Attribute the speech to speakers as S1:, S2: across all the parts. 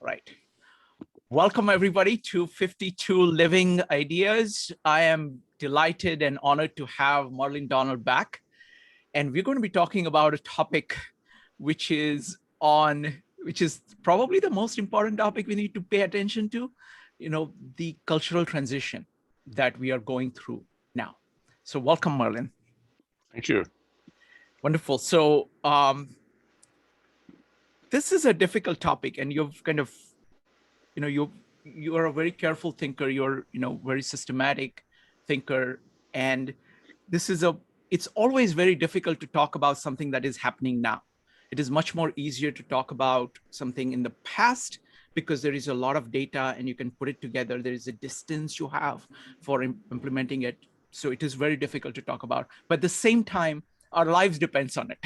S1: Right. Welcome, everybody, to 52 Living Ideas. I am delighted and honored to have Merlin Donald back. And we're going to be talking about a topic which is probably the most important topic we need to pay attention to, the cultural transition that we are going through now. So welcome, Merlin.
S2: Thank you.
S1: Wonderful. So this is a difficult topic, and you've kind of, you are a very careful thinker. You're, very systematic thinker. And it's always very difficult to talk about something that is happening now. It is much more easier to talk about something in the past because there is a lot of data and you can put it together. There is a distance you have for implementing it. So it is very difficult to talk about. But at the same time, our lives depends on it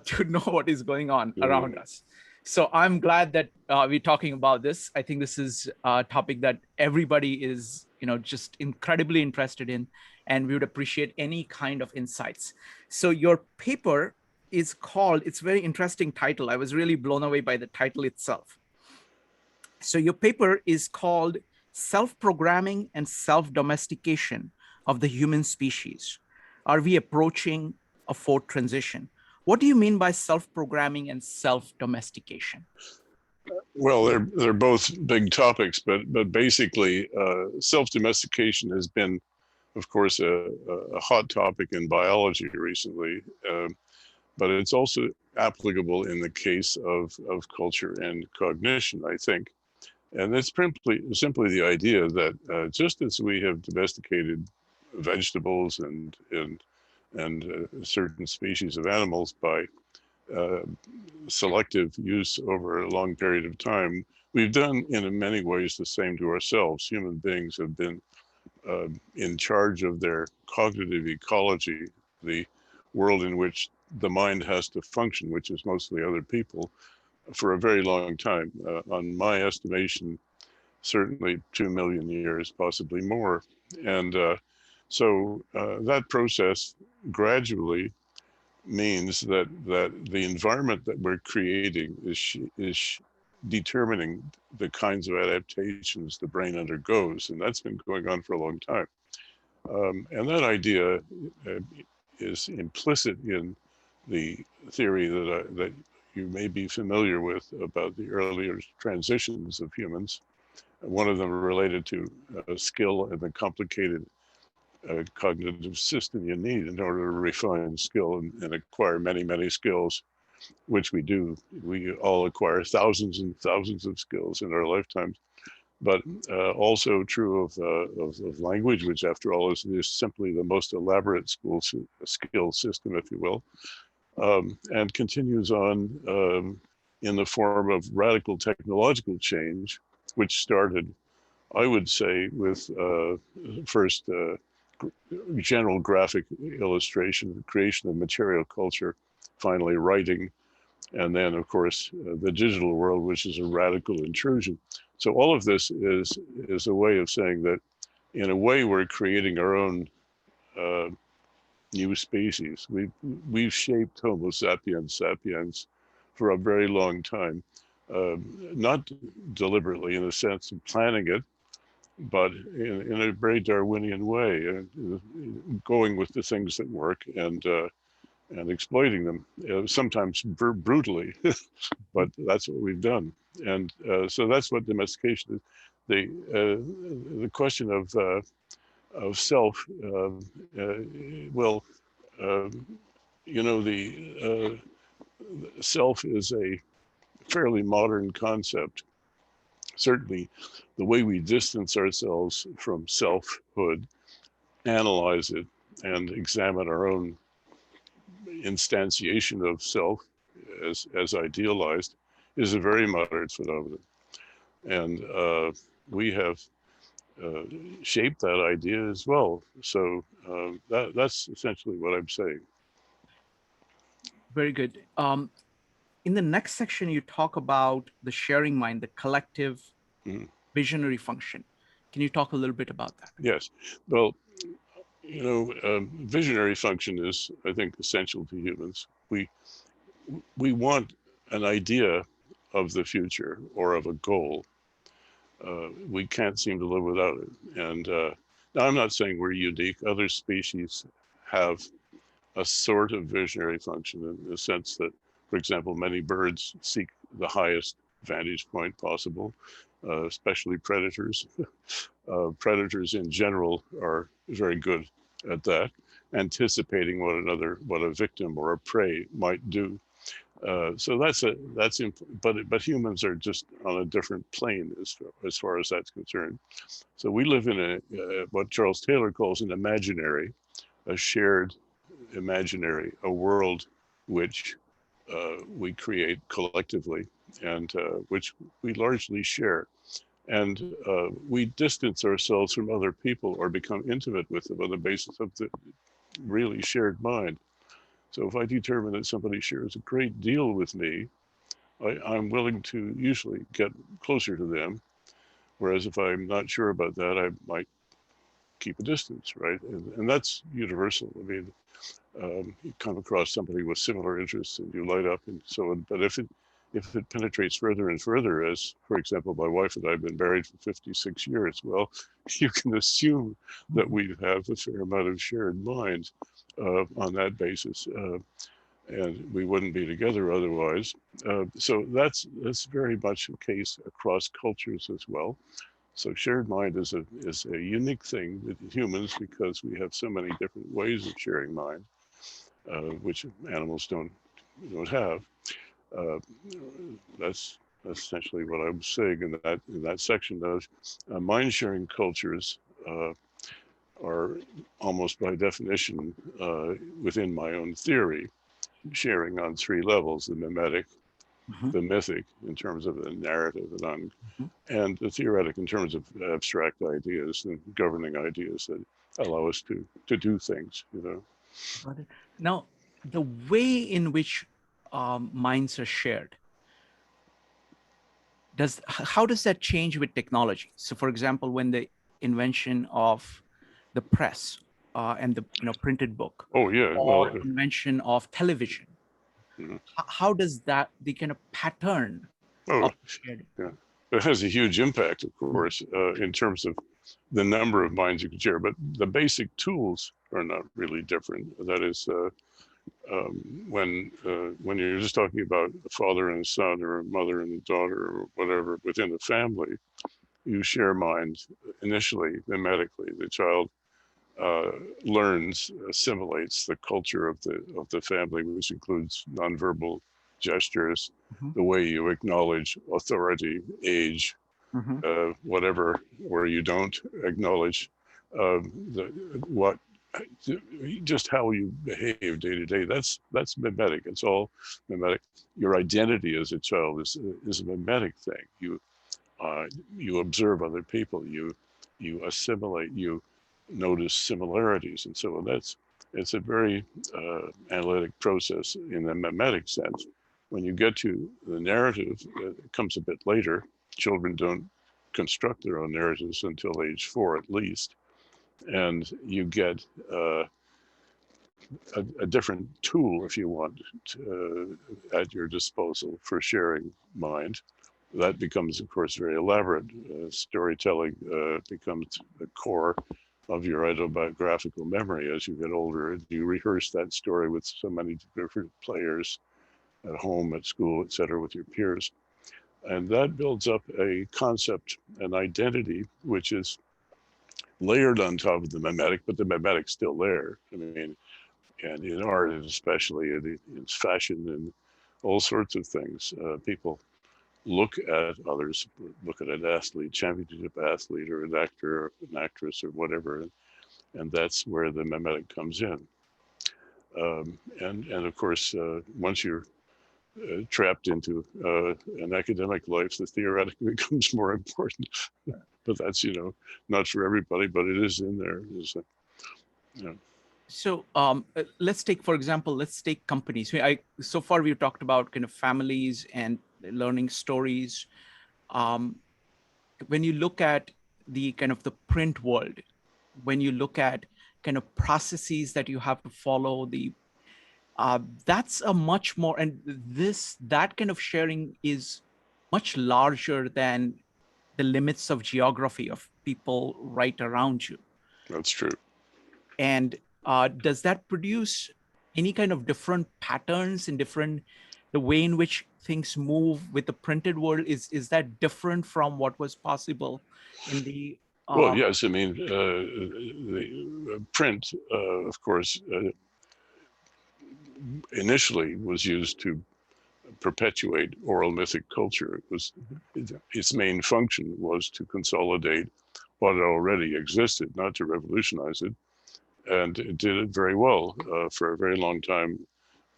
S1: to know what is going on around us. So I'm glad that we're talking about this. I think this is a topic that everybody is, just incredibly interested in, and we would appreciate any kind of insights. So your paper is called, it's a very interesting title. I was really blown away by the title itself. So your paper is called Self-Programming and Self-Domestication of the Human Species. Are we approaching a fourth transition? What do you mean by self-programming and self-domestication?
S2: Well, they're both big topics, but basically, self-domestication has been, of course, a hot topic in biology recently, but it's also applicable in the case of culture and cognition, I think. And it's simply the idea that just as we have domesticated vegetables and certain species of animals by selective use over a long period of time, we've done in many ways the same to ourselves. Human beings have been in charge of their cognitive ecology, the world in which the mind has to function, which is mostly other people, for a very long time. On my estimation, certainly 2 million years, possibly more. And so that process gradually means that the environment that we're creating is determining the kinds of adaptations the brain undergoes, and that's been going on for a long time. And that idea is implicit in the theory that you may be familiar with about the earlier transitions of humans. One of them related to skill and the complicated cognitive system you need in order to refine skill and acquire many skills, which we do. We all acquire thousands and thousands of skills in our lifetimes, but also true of language, which after all is simply the most elaborate skill system, if you will, and continues on in the form of radical technological change, which started, I would say, with first general graphic illustration, the creation of material culture, finally writing, and then, of course, the digital world, which is a radical intrusion. So all of this is a way of saying that, in a way, we're creating our own new species. We've shaped Homo sapiens for a very long time, not deliberately in the sense of planning it, but in a very Darwinian way, going with the things that work and exploiting them, sometimes brutally, but that's what we've done. And so that's what domestication is. The question of self, the self is a fairly modern concept. Certainly, the way we distance ourselves from selfhood, analyze it, and examine our own instantiation of self as idealized is a very modern phenomenon. And we have shaped that idea as well. So that's essentially what I'm saying.
S1: Very good. In the next section, you talk about the sharing mind, the collective visionary function. Can you talk a little bit about that?
S2: Yes. Well, visionary function is, I think, essential to humans. We want an idea of the future or of a goal, we can't seem to live without it. And now I'm not saying we're unique. Other species have a sort of visionary function in the sense that, for example, many birds seek the highest vantage point possible, especially predators. Predators in general are very good at that, anticipating what a victim or a prey might do. So but humans are just on a different plane as far as that's concerned. So we live in what Charles Taylor calls an imaginary, a shared imaginary, a world which we create collectively and which we largely share. And we distance ourselves from other people or become intimate with them on the basis of the really shared mind. So if I determine that somebody shares a great deal with me, I'm willing to usually get closer to them. Whereas if I'm not sure about that, I might keep a distance, right? And that's universal. I mean, you come across somebody with similar interests and you light up and so on. But if it penetrates further and further, as for example, my wife and I have been married for 56 years, well, you can assume that we have a fair amount of shared mind on that basis. And we wouldn't be together otherwise. So that's very much the case across cultures as well. So shared mind is a unique thing with humans because we have so many different ways of sharing mind, which animals don't have. Uh, that's essentially what I was saying in that section. Those mind sharing cultures are almost by definition within my own theory sharing on three levels: the mimetic, the mythic in terms of the narrative, and the theoretic in terms of abstract ideas and governing ideas that allow us to do things.
S1: Got it. Now, the way in which minds are shared, how does that change with technology? So, for example, when the invention of the press and the printed book,
S2: Oh yeah,
S1: or invention of television, how does that the kind of pattern of shared?
S2: Yeah, it has a huge impact, of course, in terms of the number of minds you can share. But the basic tools are not really different. That is, when you're just talking about a father and a son, or a mother and a daughter, or whatever within the family, you share mind initially, mimetically. The child learns, assimilates the culture of the family, which includes nonverbal gestures, the way you acknowledge authority, age, whatever, where you don't acknowledge just how you behave day to day. That's mimetic. It's all mimetic. Your identity as a child is a mimetic thing. You observe other people. You assimilate. You notice similarities, and so on. It's a very analytic process in the mimetic sense. When you get to the narrative, it comes a bit later. Children don't construct their own narratives until age 4 at least, and you get a different tool, if you want, at your disposal for sharing mind. That becomes, of course, very elaborate. Storytelling becomes the core of your autobiographical memory as you get older. You rehearse that story with so many different players at home, at school, etc., with your peers. And that builds up a concept, an identity, which is layered on top of the mimetic, but the mimetic's still there. I mean, and in art, especially in fashion and all sorts of things, people look at others, look at an athlete, championship athlete, or an actor, or an actress, or whatever, and that's where the mimetic comes in. And of course, once you're trapped into an academic life, the theoretic becomes more important. But that's not for everybody, but it is in there.
S1: So let's take, for example, companies. So far we've talked about kind of families and learning stories. When you look at the kind of the print world, when you look at kind of processes that you have to follow, that's a much more, and that kind of sharing is much larger than the limits of geography of people right around you.
S2: That's true.
S1: And does that produce any kind of different patterns in the way in which things move with the printed world? Is that different from what was possible in the
S2: Well, yes, I mean, the print, of course, initially was used to perpetuate oral mythic culture. Its main function was to consolidate what already existed, not to revolutionize it. And it did it very well. For a very long time,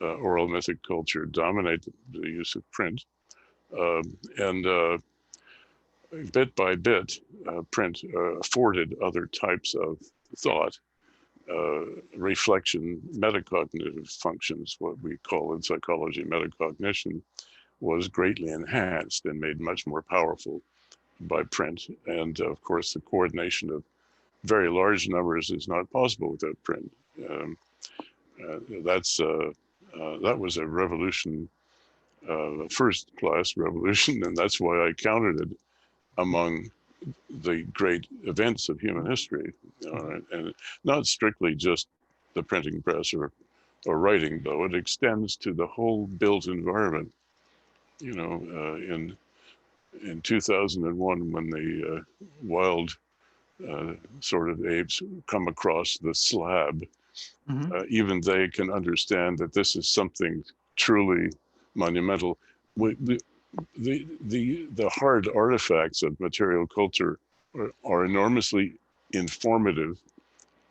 S2: oral mythic culture dominated the use of print. And bit by bit, print afforded other types of thought, reflection, metacognitive functions, what we call in psychology metacognition, was greatly enhanced and made much more powerful by print. And of course, the coordination of very large numbers is not possible without print. That was a revolution, first class revolution, and that's why I counted it among the great events of human history, and not strictly just the printing press or writing, though. It extends to the whole built environment. In 2001, when the wild sort of apes come across the slab, even they can understand that this is something truly monumental. The hard artifacts of material culture are enormously informative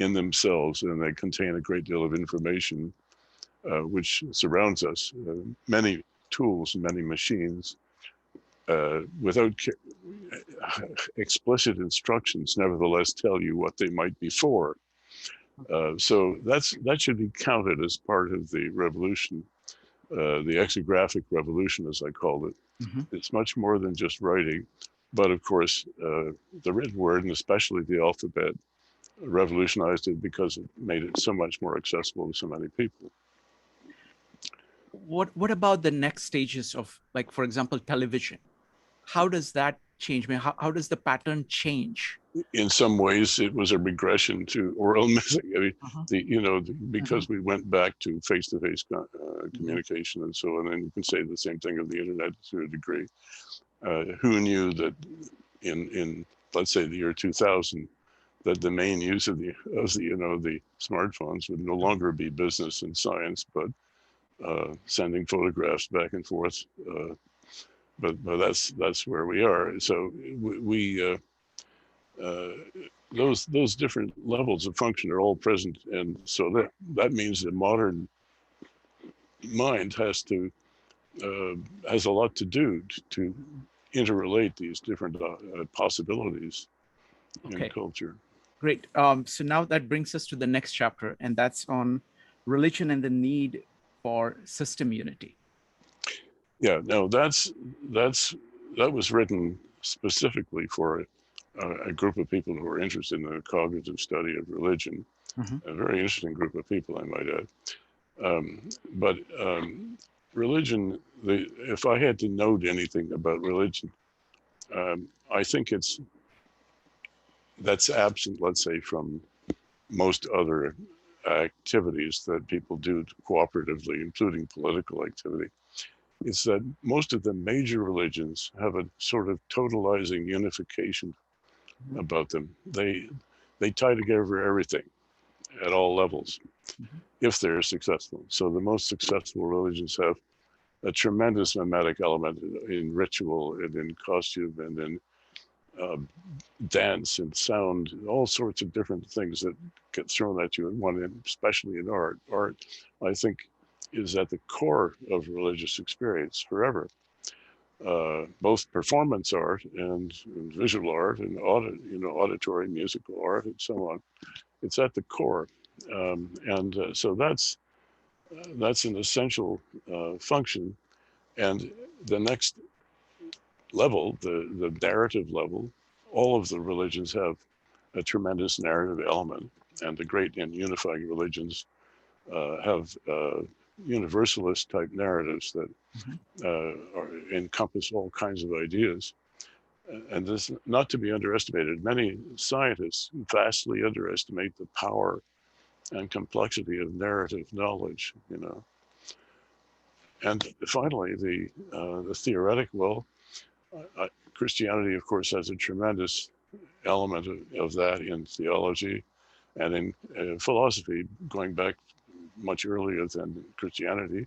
S2: in themselves, and they contain a great deal of information which surrounds us. Many tools, many machines, without explicit instructions, nevertheless tell you what they might be for. So that should be counted as part of the revolution, the exographic revolution, as I called it. It's much more than just writing, but of course, the written word, and especially the alphabet, revolutionized it because it made it so much more accessible to so many people.
S1: What about the next stages of, like, for example, television? How does that change? I mean, how does the pattern change?
S2: In some ways, it was a regression to oral mythic. I mean, because we went back to face-to-face communication and so on, and you can say the same thing of the internet to a degree. Who knew that in let's say the year 2000, that the main use of the smartphones would no longer be business and science, but sending photographs back and forth. But that's where we are. So we those different levels of function are all present, and so that means the modern mind has a lot to do to interrelate these different possibilities in culture.
S1: Great. So now that brings us to the next chapter, and that's on religion and the need for system unity.
S2: Yeah, no, that was written specifically for a group of people who are interested in the cognitive study of religion. A very interesting group of people, I might add. But religion, if I had to note anything about religion, I think that's absent, let's say, from most other activities that people do cooperatively, including political activity. Is that most of the major religions have a sort of totalizing unification about them. They tie together everything at all levels if they're successful. So the most successful religions have a tremendous mimetic element in ritual and in costume and in dance and sound, all sorts of different things that get thrown at you in one, and especially in art. Art, I think, is at the core of religious experience forever. Both performance art and visual art and auditory musical art and so on. It's at the core, so that's an essential function. And the next level, the narrative level, all of the religions have a tremendous narrative element, and the great and unifying religions have universalist type narratives that
S1: Mhm.
S2: encompass all kinds of ideas. And this not to be underestimated. Many scientists vastly underestimate the power and complexity of narrative knowledge, you know. And finally, the theoretic, well, Christianity, of course, has a tremendous element of that in theology and in philosophy, going back much earlier than Christianity.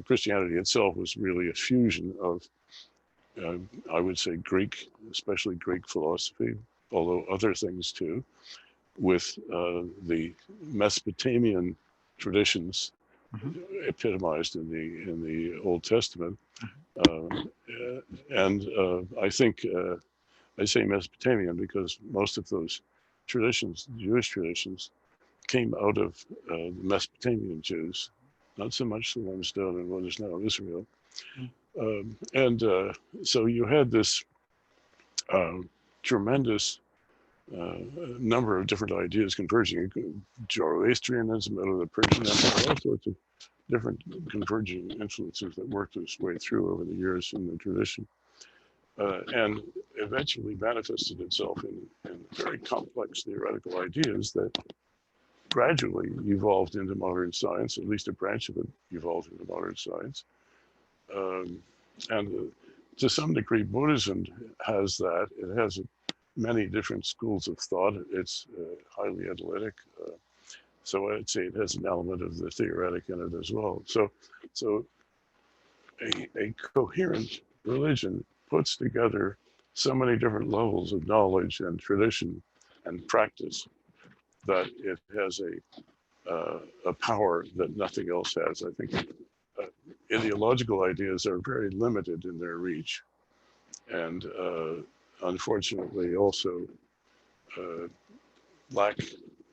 S2: Christianity itself was really a fusion of, I would say, Greek, especially Greek philosophy, although other things too, with the Mesopotamian traditions
S1: Mhm.
S2: epitomized in the Old Testament.
S1: Mhm.
S2: I think I say Mesopotamian because most of those traditions, Jewish traditions, came out of the Mesopotamian Jews, not so much the ones down in what is now Israel.
S1: Mhm.
S2: So you had this uh, tremendous uh, number of different ideas converging. Zoroastrianism out of the Persian Empire, all sorts of different converging influences that worked its way through over the years in the tradition. And eventually manifested itself in very complex theoretical ideas that gradually evolved into modern science, at least a branch of it evolved into modern science. Um, and to some degree, Buddhism has that. It has many different schools of thought. It's highly analytic. So I'd say it has an element of the theoretic in it as well. So a coherent religion puts together so many different levels of knowledge and tradition and practice that it has a power that nothing else has. I think ideological ideas are very limited in their reach, and unfortunately also uh, lack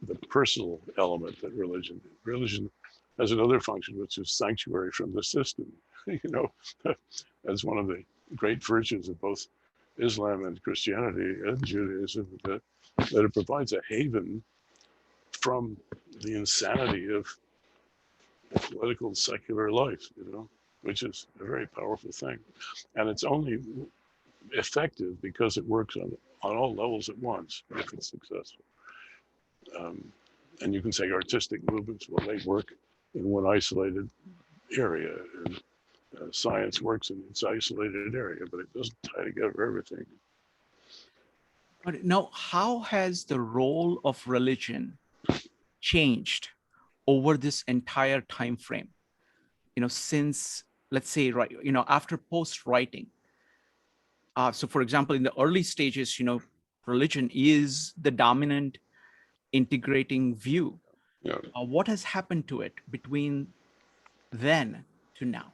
S2: the personal element that religion has another function, which is sanctuary from the system. You know, as one of the great virtues of both Islam and Christianity and Judaism, that it provides a haven from the insanity of political secular life, you know, which is a very powerful thing. And it's only effective because it works on all levels at once if it's successful. Um, and you can say artistic movements, well, they work in one isolated area, and science works in its isolated area, but it doesn't tie together everything.
S1: But now, how has the role of religion changed over this entire time frame? Since, let's say, right, after post writing. So, for example, in the early stages, religion is the dominant integrating view.
S2: Yeah.
S1: What has happened to it between then to now?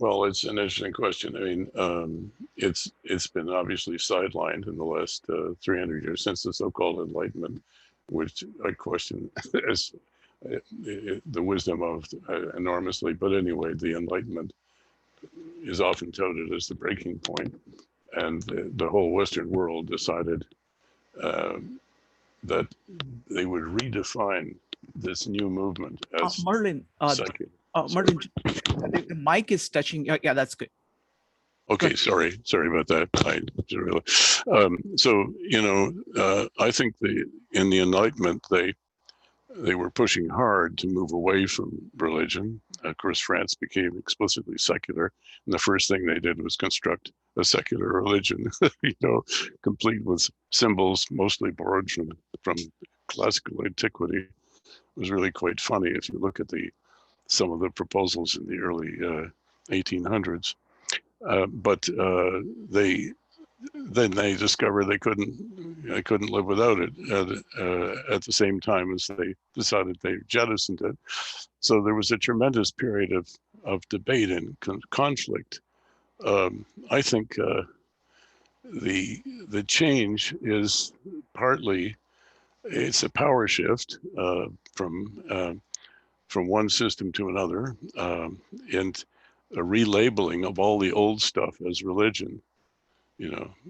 S2: Well, it's an interesting question. I mean, it's been obviously sidelined in the last 300 years since the so-called Enlightenment, which I question as the wisdom of enormously. But anyway, the Enlightenment is often touted as the breaking point, and the whole Western world decided that they would redefine this new movement as
S1: Merlin,
S2: secular.
S1: Merlin, the mic is touching. Yeah, that's good.
S2: Okay, sorry about that. I didn't realize. So I think in the Enlightenment they were pushing hard to move away from religion. Of course, France became explicitly secular, and the first thing they did was construct a secular religion, complete with symbols mostly borrowed from classical antiquity. It was really quite funny if you look at some of the proposals in the early 1800s. But they discovered they couldn't live without it at the same time as they decided they jettisoned it. So there was a tremendous period of debate and conflict. I think the change is partly it's a power shift from one system to another, and a relabeling of all the old stuff as religion.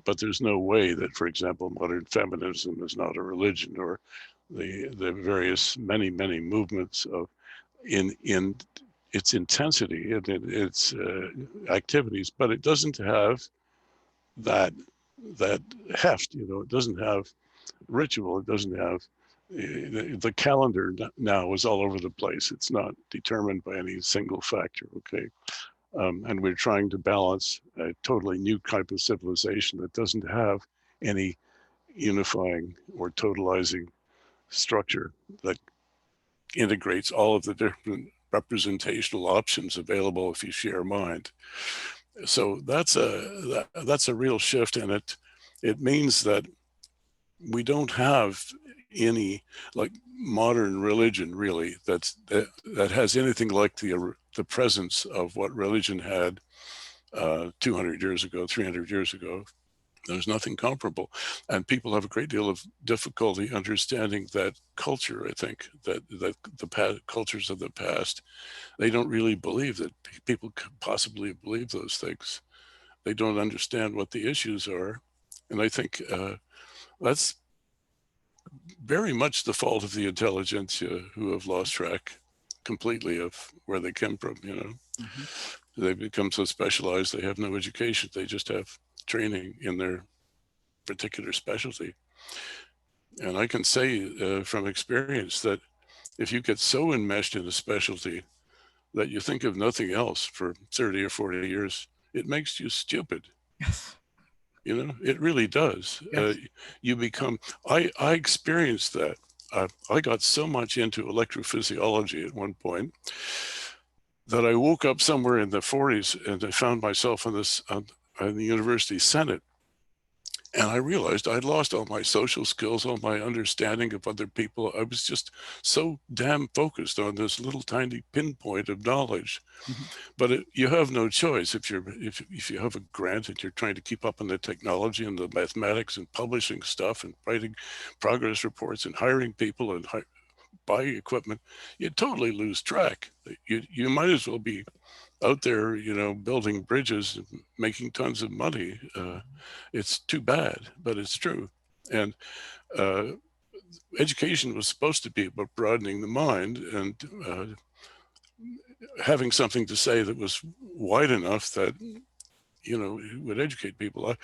S2: But there's no way that, for example, modern feminism is not a religion, or the various many movements of in its intensity and in its activities, but it doesn't have that heft. It doesn't have ritual. It doesn't have the calendar now is all over the place. It's not determined by any single factor. Okay. And we're trying to balance a totally new type of civilization that doesn't have any unifying or totalizing structure that integrates all of the different representational options available if you share mind. So that's a real shift, and it means that we don't have any like modern religion really that has anything like the presence of what religion had 200 years ago, 300 years ago. There's nothing comparable. And people have a great deal of difficulty understanding that culture, I think, that the cultures of the past, they don't really believe that people could possibly believe those things. They don't understand what the issues are. And I think that's very much the fault of the intelligentsia, who have lost track completely of where they came from.
S1: Mm-hmm.
S2: They've become so specialized, they have no education. They just have training in their particular specialty. And I can say from experience that if you get so enmeshed in a specialty that you think of nothing else for 30 or 40 years, it makes you stupid.
S1: Yes.
S2: It really does.
S1: Yes.
S2: You become, I experienced that. I got so much into electrophysiology at one point that I woke up somewhere in the 40s and I found myself in the university senate. And I realized I'd lost all my social skills, all my understanding of other people. I was just so damn focused on this little tiny pinpoint of knowledge.
S1: Mm-hmm.
S2: But you have no choice if you have a grant and you're trying to keep up on the technology and the mathematics and publishing stuff and writing progress reports and hiring people and buying equipment. You totally lose track. You might as well be out there, building bridges, making tons of money. It's too bad, but it's true. And education was supposed to be about broadening the mind and having something to say that was wide enough that would educate people.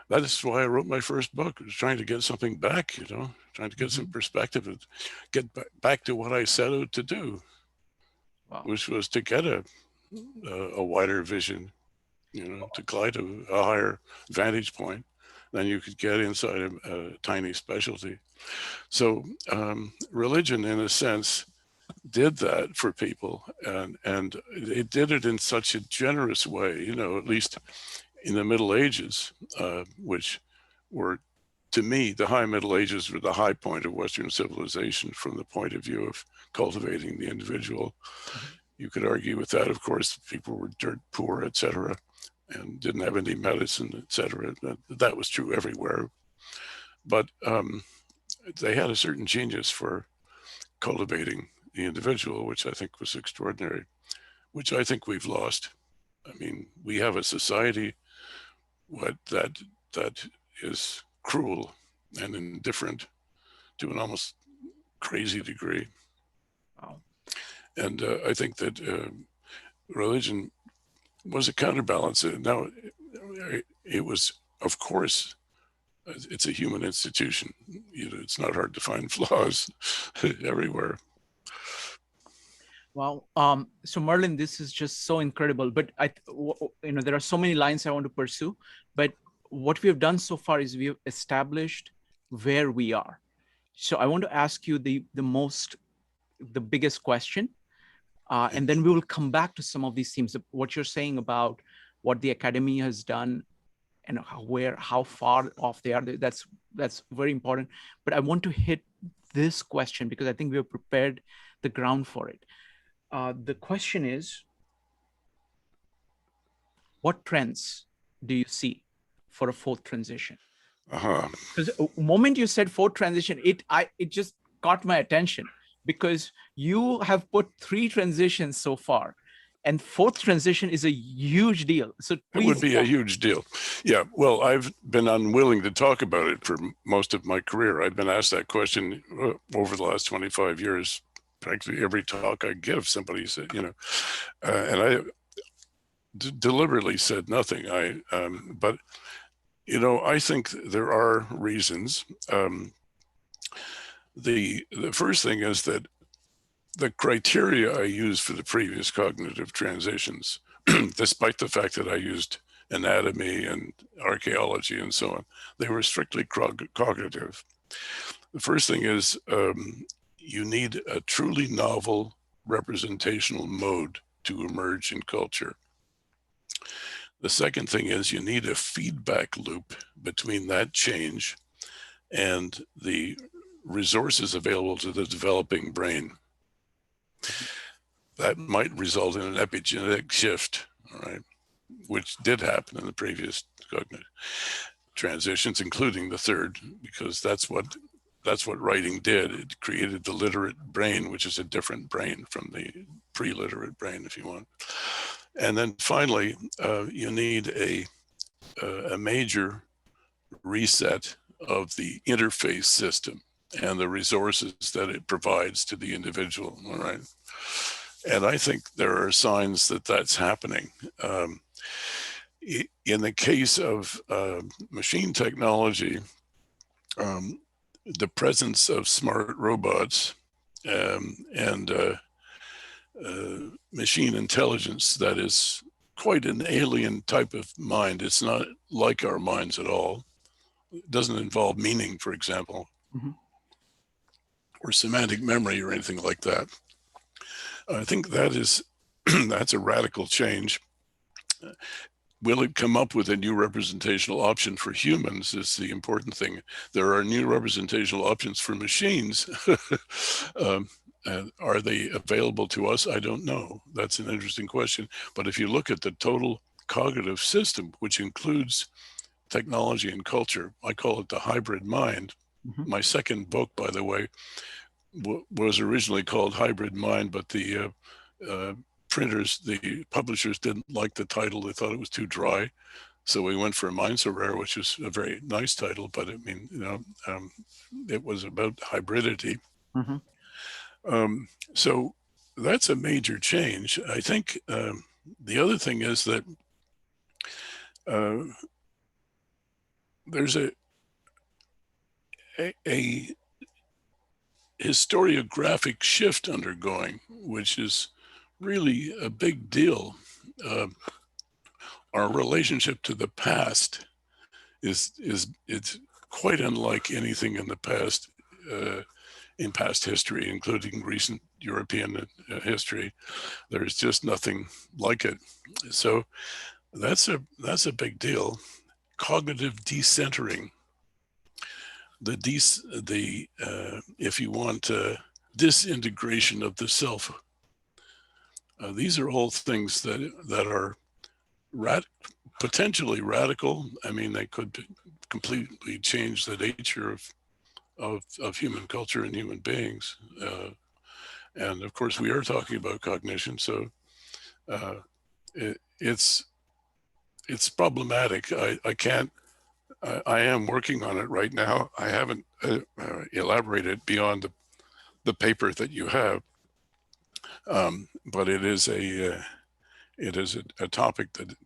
S2: That is why I wrote my first book. I was trying to get something back, trying to get some perspective and get back to what I set out to do. Wow. Which was to get a wider vision, to glide to a higher vantage point than you could get inside a tiny specialty. So religion, in a sense, did that for people, and it did it in such a generous way, at least in the Middle Ages, which were, to me, the high Middle Ages were the high point of Western civilization from the point of view of cultivating the individual. You could argue with that, of course. People were dirt poor, etc., and didn't have any medicine, etc. That was true everywhere. But they had a certain genius for cultivating the individual, which I think was extraordinary, which I think we've lost. I mean, we have a society that is cruel and indifferent to an almost crazy degree.
S1: Wow.
S2: And I think that religion was a counterbalance. Now, it was, of course, it's a human institution. It's not hard to find flaws everywhere.
S1: Wow. So Merlin, this is just so incredible. But there are so many lines I want to pursue. But what we have done so far is we have established where we are. So I want to ask you the biggest question, and then we will come back to some of these themes. What you're saying about what the academy has done and how far off they are. That's very important. But I want to hit this question because I think we have prepared the ground for it. The question is, what trends do you see for a fourth transition? Because the moment you said fourth transition, it just caught my attention because you have put 3 transitions so far. And fourth transition is a huge deal. So
S2: It
S1: please.
S2: would be a huge deal. Yeah, well, I've been unwilling to talk about it for most of my career. I've been asked that question over the last 25 years. Practically every talk I give, somebody said, and I deliberately said nothing. But I think there are reasons. The first thing is that the criteria I used for the previous cognitive transitions, despite the fact that I used anatomy and archaeology and so on, they were strictly cognitive. The first thing is you need a truly novel representational mode to emerge in culture. The second thing is you need a feedback loop between that change and the resources available to the developing brain. That might result in an epigenetic shift, all right, which did happen in the previous cognitive transitions, including the third, because that's what writing did. It created the literate brain, which is a different brain from the pre-literate brain, if you want. And then finally, you need a major reset of the interface system and the resources that it provides to the individual, all right? And I think there are signs that that's happening. In the case of machine technology, the presence of smart robots and machine intelligence that is quite an alien type of mind. It's not like our minds at all. It doesn't involve meaning, for example, or semantic memory or anything like that. I think that's a radical change. Will it come up with a new representational option for humans is the important thing. There are new representational options for machines. Are they available to us? I don't know. That's an interesting question. But if you look at the total cognitive system, which includes technology and culture, I call it the hybrid mind. My second book, by the way, was originally called Hybrid Mind, but the publishers didn't like the title. They thought it was too dry. So we went for Mind So Rare, which is a very nice title, but I mean, it was about hybridity. So that's a major change. I think the other thing is that there's a historiographic shift undergoing, which is really a big deal. Our relationship to the past it's quite unlike anything in the past, in past history, including recent European history. There's just nothing like it. So that's a big deal. Cognitive decentering. If you want, disintegration of the self. These are all things that are potentially radical. I mean, they could completely change the nature of human culture and human beings. And of course, we are talking about cognition, so it's problematic. I am working on it right now. I haven't elaborated beyond the paper that you have, but it is a topic that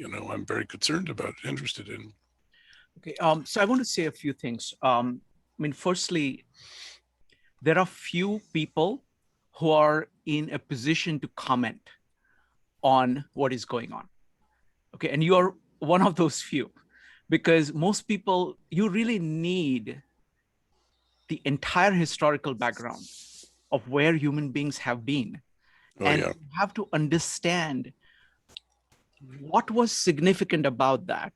S2: I'm very concerned about, interested in.
S1: Okay, so I want to say a few things. I mean, firstly, there are few people who are in a position to comment on what is going on. Okay, and you are one of those few, because most people, you really need the entire historical background of where human beings have been. And you have to understand what was significant about that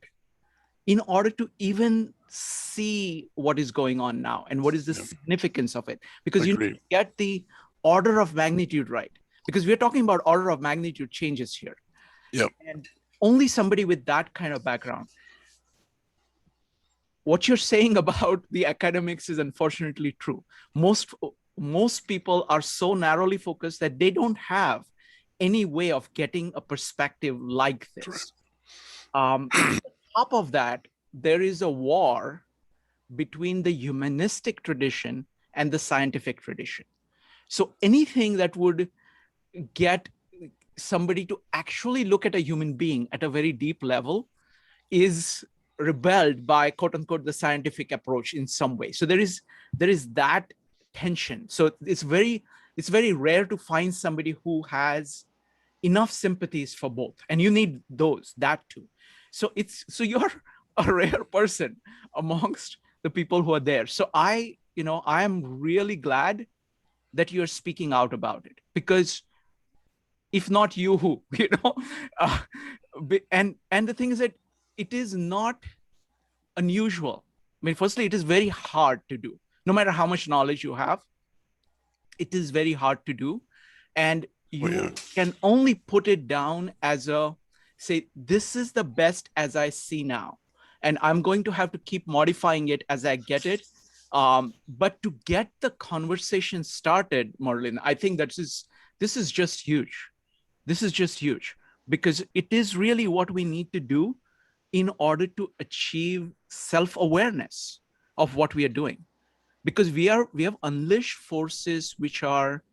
S1: in order to even see what is going on now and what is the significance of it. Because you need to get the order of magnitude right. Because we're talking about order of magnitude changes here. And only somebody with that kind of background. What you're saying about the academics is unfortunately true. Most people are so narrowly focused that they don't have any way of getting a perspective like this. On top of that, there is a war between the humanistic tradition and the scientific tradition. So anything that would get somebody to actually look at a human being at a very deep level is rebelled by, quote unquote, the scientific approach in some way. So there is that tension. So it's very rare to find somebody who has enough sympathies for both, and you need that too. So you're a rare person amongst the people who are there. So I am really glad that you're speaking out about it, because if not you, who? uh, and the thing is that it is not unusual. I mean, firstly, it is very hard to do. No matter how much knowledge you have, it is very hard to do. And you can only put it down as say, this is the best as I see now. And I'm going to have to keep modifying it as I get it. But to get the conversation started, Merlin, I think this is just huge. This is just huge, because it is really what we need to do in order to achieve self-awareness of what we are doing. Because we have unleashed forces which are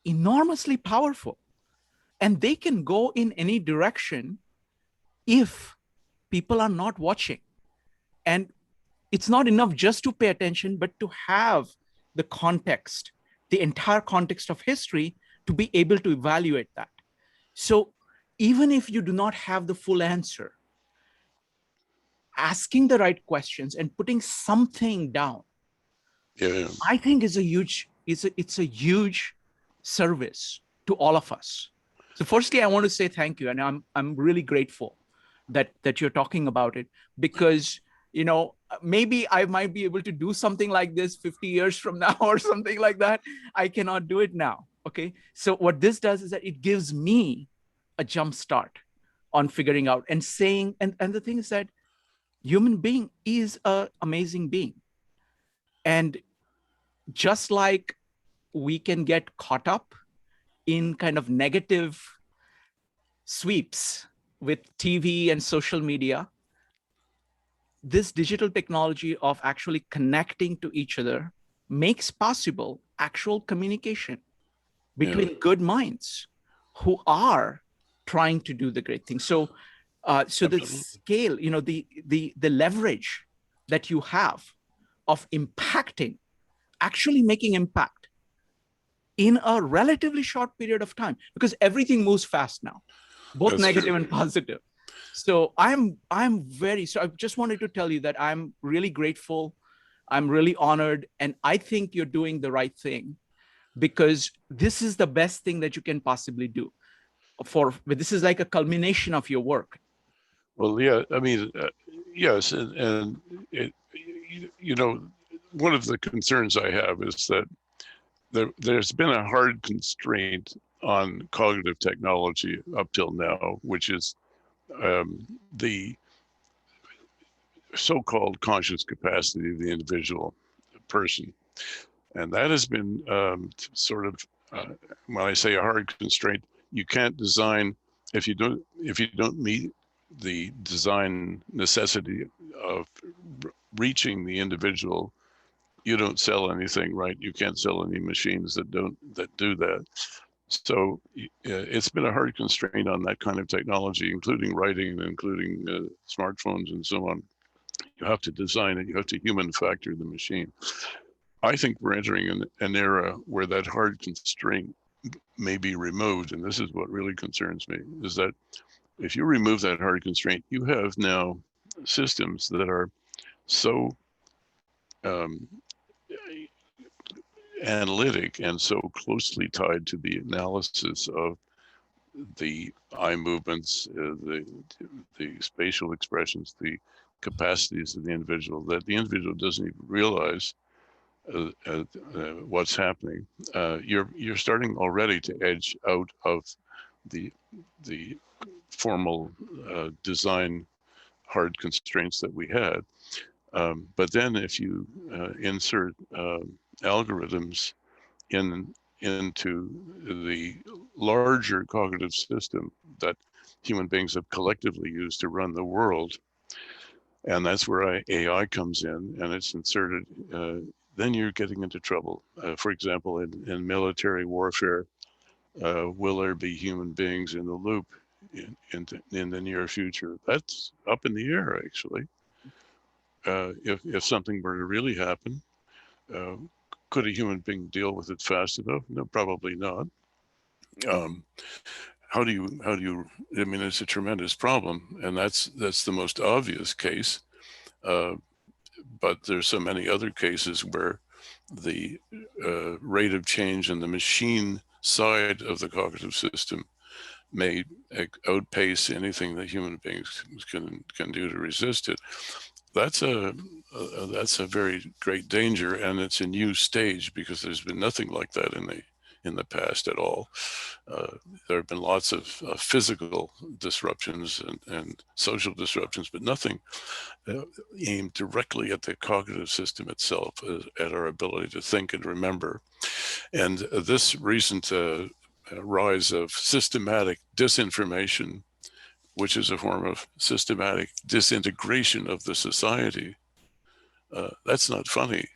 S1: enormously powerful, and they can go in any direction if people are not watching. And it's not enough just to pay attention, but to have the context, the entire context of history, to be able to evaluate that. So even if you do not have the full answer, asking the right questions and putting something down, I think is a huge, it's a huge service to all of us. So firstly, I want to say thank you. And I'm really grateful that you're talking about it, because, maybe I might be able to do something like this 50 years from now or something like that. I cannot do it now. Okay. So what this does is that it gives me a jump start on figuring out and saying, and the thing is that human being is an amazing being. And just like we can get caught up in kind of negative sweeps with TV and social media, this digital technology of actually connecting to each other makes possible actual communication between good minds who are trying to do the great thing. So the scale, the leverage that you have of impacting, actually making impact in a relatively short period of time, because everything moves fast now, both negative and positive. So I just wanted to tell you that I'm really grateful. I'm really honored. And I think you're doing the right thing, because this is the best thing that you can possibly do. This is like a culmination of your work.
S2: Well, yeah, I mean, yes. And it, one of the concerns I have is that there's been a hard constraint on cognitive technology up till now, which is the so-called conscious capacity of the individual person. And that has been sort of, when I say a hard constraint, you can't design, if you don't meet the design necessity of reaching the individual, you don't sell anything, right? You can't sell any machines that do that. So it's been a hard constraint on that kind of technology, including writing and including smartphones and so on. You have to design it. You have to human factor the machine. I think we're entering an era where that hard constraint may be removed. And this is what really concerns me, is that if you remove that hard constraint, you have now systems that are so analytic and so closely tied to the analysis of the eye movements, the spatial expressions, the capacities of the individual, that the individual doesn't even realize what's happening. You're starting already to edge out of the formal design hard constraints that we had. But then if you insert algorithms in into the larger cognitive system that human beings have collectively used to run the world. And that's where AI comes in, and it's inserted. Then you're getting into trouble. For example, in military warfare, will there be human beings in the loop in the near future? That's up in the air, actually. If something were to really happen, uh, could a human being deal with it fast enough? No, probably not. Um, how do you? I mean, it's a tremendous problem, and that's the most obvious case. Uh, but there's so many other cases where the rate of change in the machine side of the cognitive system may outpace anything that human beings can do to resist it. That's a very great danger, and it's a new stage because there's been nothing like that in the past at all. There have been lots of physical disruptions and social disruptions, but nothing aimed directly at the cognitive system itself, at our ability to think and remember. And this recent rise of systematic disinformation, which is a form of systematic disintegration of the society, that's not funny.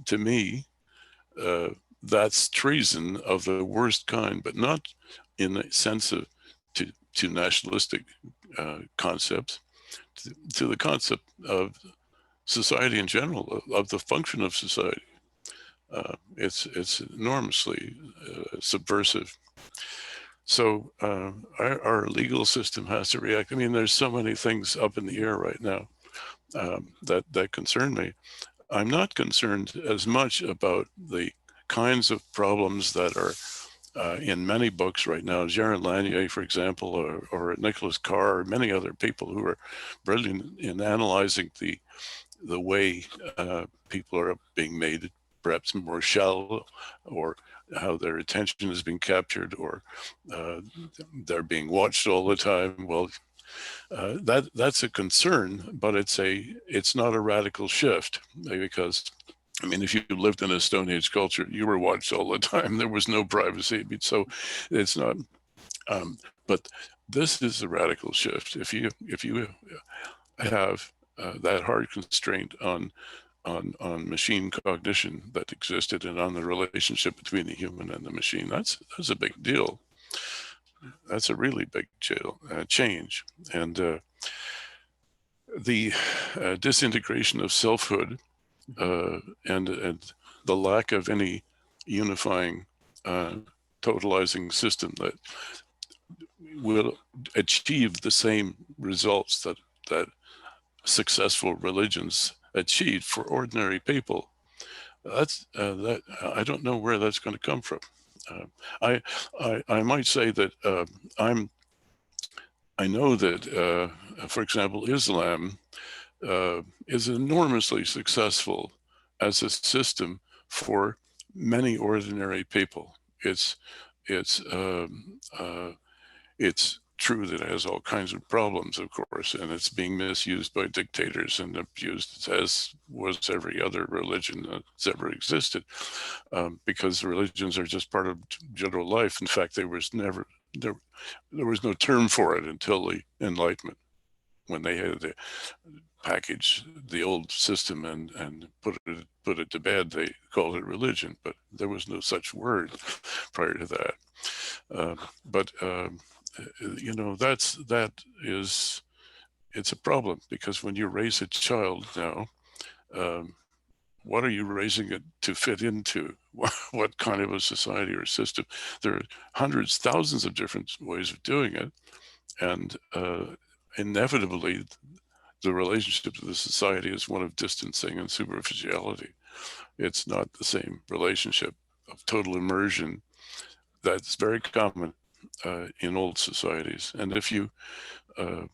S2: To me, uh, that's treason of the worst kind, but not in the sense of to nationalistic concepts, to the concept of society in general, of the function of society. It's enormously subversive. So our legal system has to react. I mean, there's so many things up in the air right now that concern me. I'm not concerned as much about the kinds of problems that are in many books right now. Jaron Lanier, for example, or Nicholas Carr, or many other people who are brilliant in analyzing the way people are being made perhaps more shallow, or how their attention is being captured, or they're being watched all the time. Well, that's a concern, but it's not a radical shift, because I mean, if you lived in a Stone Age culture, you were watched all the time. There was no privacy, so it's not. But this is a radical shift. If you have that hard constraint on machine cognition that existed, and on the relationship between the human and the machine, that's a big deal. That's a really big change. And the disintegration of selfhood, and the lack of any unifying, totalizing system that will achieve the same results that successful religions achieved for ordinary people. That's that I don't know where that's going to come from. I might say that I know that, for example, Islam is enormously successful as a system for many ordinary people. It's it's true that it has all kinds of problems, of course, and it's being misused by dictators and abused, as was every other religion that's ever existed, because religions are just part of general life. In fact, there was no term for it until the Enlightenment, when they had to package the old system and put it to bed. They called it religion, but there was no such word prior to that. But it's a problem, because when you raise a child now, what are you raising it to fit into? What kind of a society or system? There are hundreds, thousands of different ways of doing it, and inevitably the relationship to the society is one of distancing and superficiality. It's not the same relationship of total immersion that's very common in old societies. And if you, I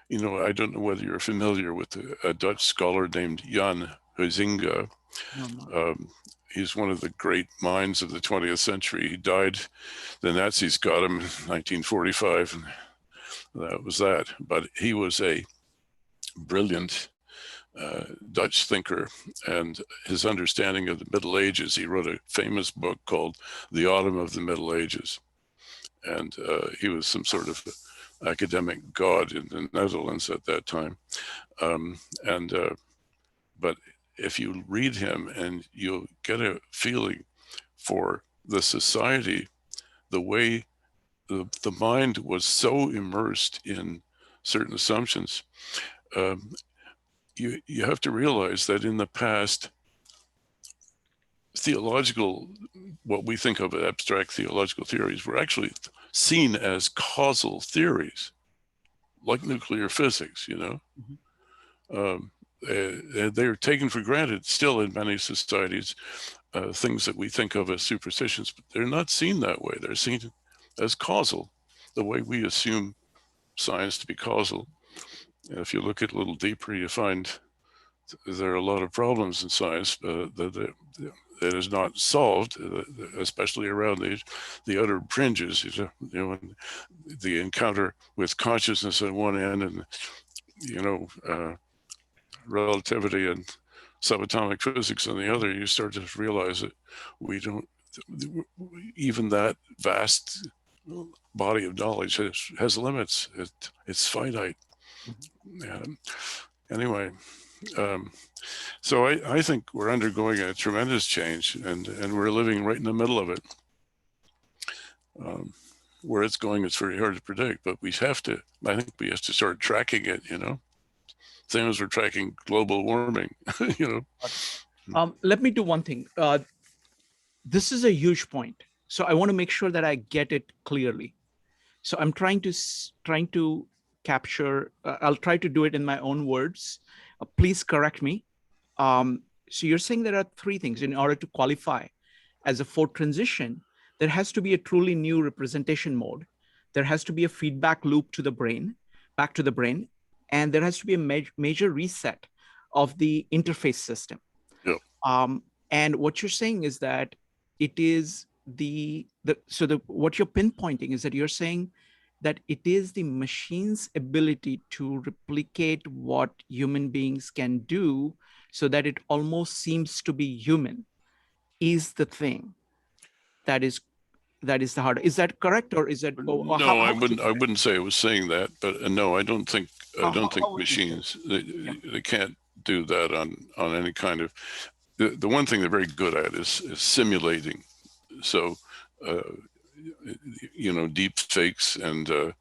S2: don't know whether you're familiar with a Dutch scholar named Jan Huizinga.
S1: No.
S2: He's one of the great minds of the 20th century. He died, the Nazis got him in 1945, and that was that. But he was a brilliant Dutch thinker, and his understanding of the Middle Ages. He wrote a famous book called The Autumn of the Middle Ages. And he was some sort of academic god in the Netherlands at that time. But if you read him and you'll get a feeling for the society, the way the mind was so immersed in certain assumptions, you have to realize that in the past, theological, what we think of as abstract theological theories, were actually seen as causal theories, like nuclear physics, you know. They're taken for granted still in many societies, things that we think of as superstitions, but they're not seen that way. They're seen as causal, the way we assume science to be causal. If you look at a little deeper, you find there are a lot of problems in science that is not solved, especially around the outer fringes. You know, the encounter with consciousness on one end, and relativity and subatomic physics on the other, you start to realize that we don't, even that vast body of knowledge has limits. It's finite. Anyway, so I think we're undergoing a tremendous change, and we're living right in the middle of it. Where it's going, it's very hard to predict, but I think we have to start tracking it, you know. Same as we're tracking global warming, you
S1: know. Let me do one thing. This is a huge point. So I want to make sure that I get it clearly. So I'm trying to capture, I'll try to do it in my own words. Please correct me. So you're saying there are three things. In order to qualify as a fourth transition, there has to be a truly new representation mode. There has to be a feedback loop to the brain, back to the brain, and there has to be a major reset of the interface system.
S2: Yeah.
S1: And what you're saying is that it is what you're pinpointing is that you're saying that it is the machine's ability to replicate what human beings can do, so that it almost seems to be human, is the thing that is the hard. Is that correct, or is that?
S2: No, I wouldn't say I was saying that, but no, I don't think machines they can't do that on any kind of. The one thing they're very good at is simulating. So, deep fakes and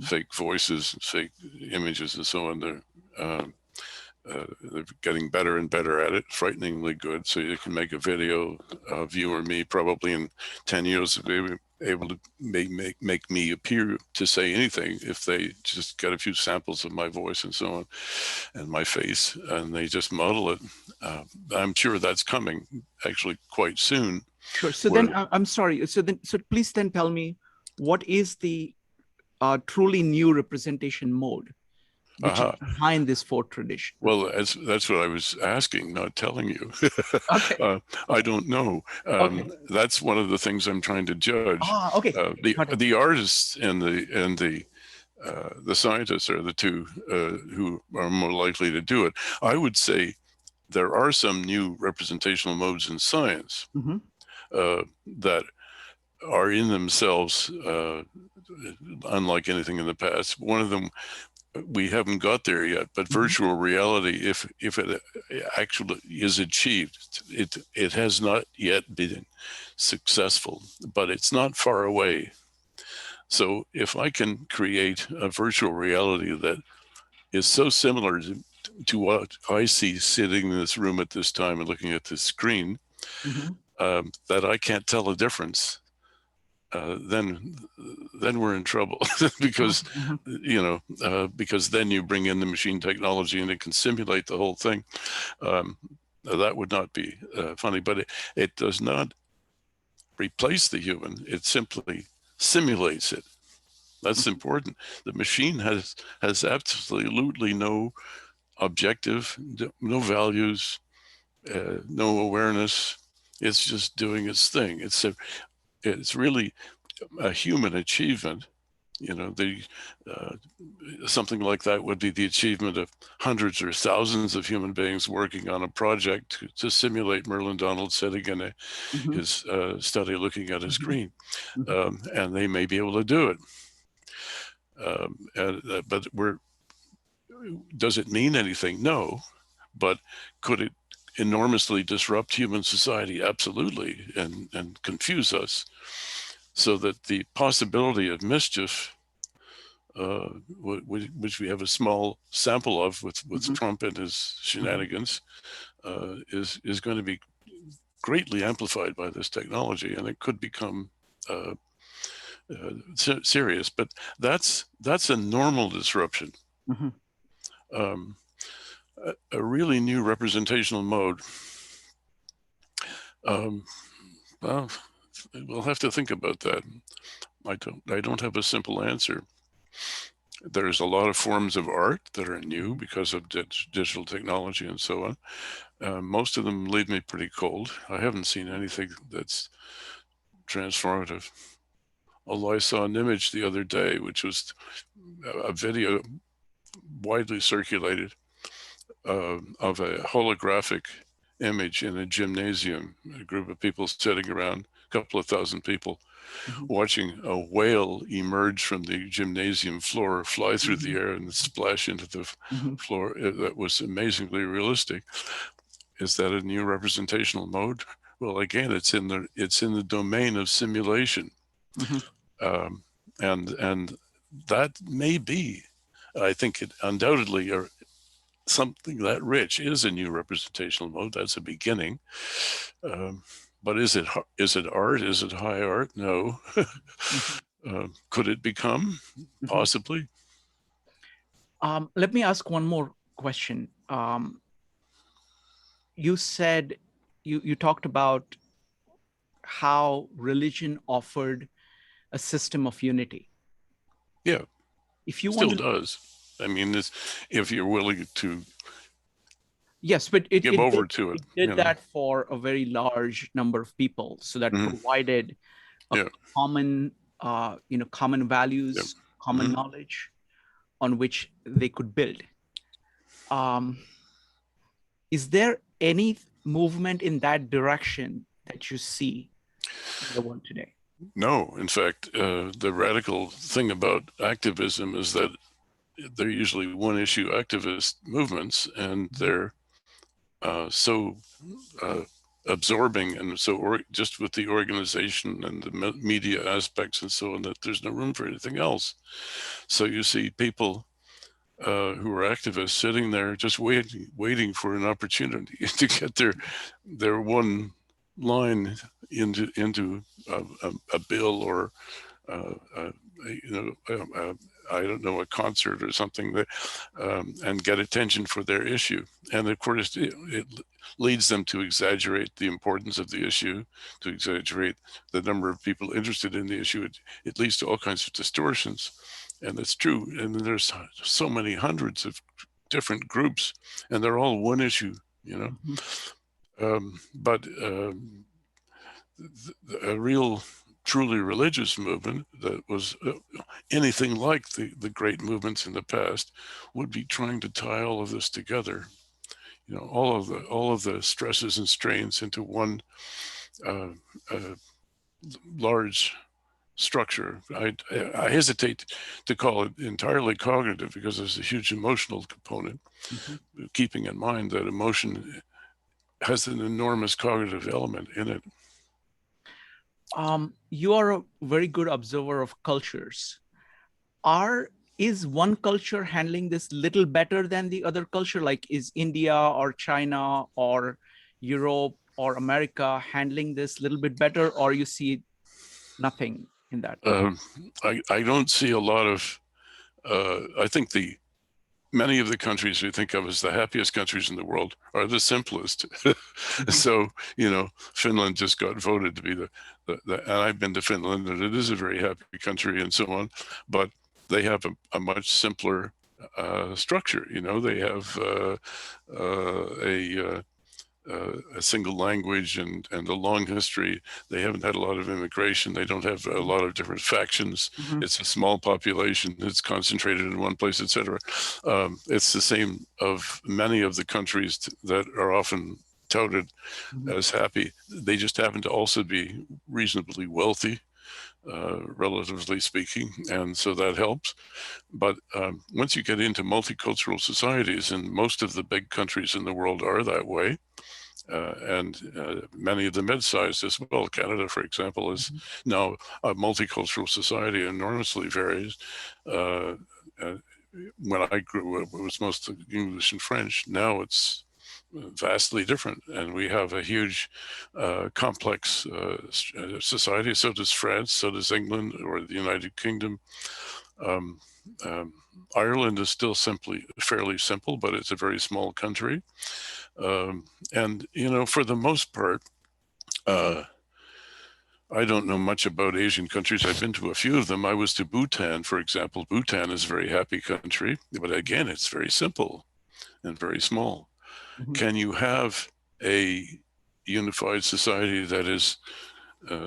S2: fake voices, fake images, and so on. They're getting better and better at it, frighteningly good. So you can make a video of you or me probably in 10 years will be able to make me appear to say anything if they just get a few samples of my voice and so on, and my face, and they just model it. I'm sure that's coming actually quite soon.
S1: Sure. So then I'm sorry. So please then tell me, what is the truly new representation mode which is behind this fourth tradition?
S2: Well, that's what I was asking, not telling you. Okay. I don't know. That's one of the things I'm trying to judge.
S1: Okay.
S2: The artists and the scientists are the two who are more likely to do it. I would say there are some new representational modes in science that are in themselves unlike anything in the past. One of them, we haven't got there yet, but virtual reality, if it actually is achieved, it has not yet been successful, but it's not far away. So if I can create a virtual reality that is so similar to what I see sitting in this room at this time and looking at this screen, that I can't tell a difference, then we're in trouble because because then you bring in the machine technology and it can simulate the whole thing. That would not be funny, but it does not replace the human. It simply simulates it. That's important. The machine has absolutely no objective, no values, no awareness. It's just doing its thing. It's really a human achievement Something like that would be the achievement of hundreds or thousands of human beings working on a project to simulate Merlin Donald sitting in
S1: Mhm.
S2: his study looking at a
S1: Mhm.
S2: screen.
S1: Mhm.
S2: And they may be able to do it. But does it mean anything? No. But could it enormously disrupt human society? Absolutely, and confuse us, so that the possibility of mischief, which we have a small sample of with
S1: Mhm.
S2: Trump and his
S1: Mhm.
S2: shenanigans, is going to be greatly amplified by this technology, and it could become serious. But that's a normal disruption.
S1: Mhm.
S2: Um, a really new representational mode. Um, well, we'll have to think about that. I don't have a simple answer. There's a lot of forms of art that are new because of digital technology and so on. Most of them leave me pretty cold. I haven't seen anything that's transformative. Although I saw an image the other day, which was a video widely circulated of a holographic image in a gymnasium, a group of people sitting around, a couple of thousand people,
S1: Mhm.
S2: watching a whale emerge from the gymnasium floor, fly through the
S1: Mhm.
S2: air, and splash into the
S1: Mhm.
S2: floor. That was amazingly realistic. Is that a new representational mode? Well, again, it's in the domain of simulation,
S1: Mhm.
S2: um, and that may be. I think it undoubtedly, or something that rich, is a new representational mode. That's a beginning. Um, but is it art? Is it high art? No.
S1: Mhm.
S2: Could it become?
S1: Mhm.
S2: Possibly.
S1: Let me ask one more question. You said you talked about how religion offered a system of unity.
S2: Yeah,
S1: If you want
S2: still
S1: to,
S2: does. I mean, if you're willing to
S1: yes, but it,
S2: give
S1: it did
S2: over to it,
S1: it did that for a very large number of people, so that
S2: Mhm.
S1: provided a
S2: Yeah,
S1: common, common
S2: yeah.
S1: values, common
S2: Mhm.
S1: knowledge on which they could build. Um, is there any movement in that direction that you see in the world today?
S2: No, in fact, the radical thing about activism is that they're usually one issue activist movements, and
S1: Mhm.
S2: they're so uh, absorbing, and so just with the organization and the media aspects and so on, that there's no room for anything else. So you see people who are activists sitting there just waiting for an opportunity to get their one line into a bill, or uh, uh, you know, I don't know, a concert or something, that and get attention for their issue. And of course, it leads them to exaggerate the importance of the issue, to exaggerate the number of people interested in the issue. It leads to all kinds of distortions, and it's true. And there's so many hundreds of different groups, and they're all one issue, you know.
S1: Mhm.
S2: But a real, truly religious movement that was anything like the great movements in the past would be trying to tie all of this together. You know, all of the stresses and strains into one uh, uh, large structure. I hesitate to call it entirely cognitive, because there's a huge emotional component,
S1: Mhm.
S2: keeping in mind that emotion has an enormous cognitive element in it.
S1: You are a very good observer of cultures. Are is one culture handling this little better than the other culture? Like, is India or China or Europe or America handling this a little bit better, or you see nothing in that?
S2: Um, I don't see a lot of. I think many of the countries we think of as the happiest countries in the world are the simplest.
S1: Mhm.
S2: So, Finland just got voted to be and I've been to Finland, and it is a very happy country and so on, but they have a much simpler structure. They have a a single language and a long history. They haven't had a lot of immigration. They don't have a lot of different factions.
S1: Mm-hmm.
S2: It's a small population. It's concentrated in one place, etc. It's the same of many of the countries that are often touted as happy. They just happen to also be reasonably wealthy, relatively speaking, and so that helps. But once you get into multicultural societies, and most of the big countries in the world are that way, and many of the mid-sized as well. Canada, for example, is now a multicultural society, enormously varies. When I grew up, it was mostly English and French. Now it's vastly different, and we have a huge complex society. So does France, so does England or the United Kingdom. Ireland is still fairly simple, but it's a very small country. And, you know, for the most part, I don't know much about Asian countries. I've been to a few of them. I was to Bhutan, for example. Bhutan is a very happy country, but again, it's very simple and very small. Can you have a unified society that is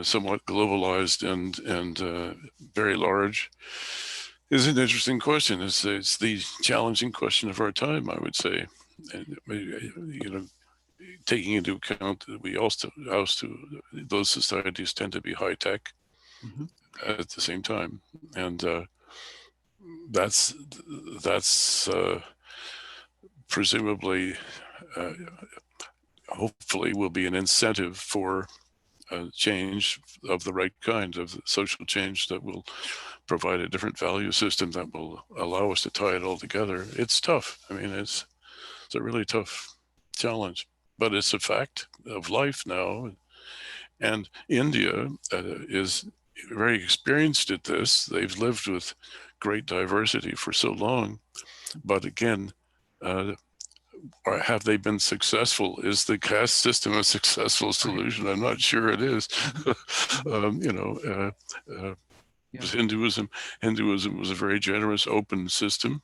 S2: somewhat globalized and very large? Is an interesting question. It's the challenging question of our time, I would say. And, you know, taking into account that we also those societies tend to be high tech at the same time, and that's presumably, hopefully, will be an incentive for change of the right kind, of social change that will provide a different value system that will allow us to tie it all together. It's tough. I mean, it's a really tough challenge, but it's a fact of life now. And India is very experienced at this. They've lived with great diversity for so long. But again, or have they been successful? Is the caste system a successful solution? I'm not sure it is. You know, Hinduism was a very generous, open system,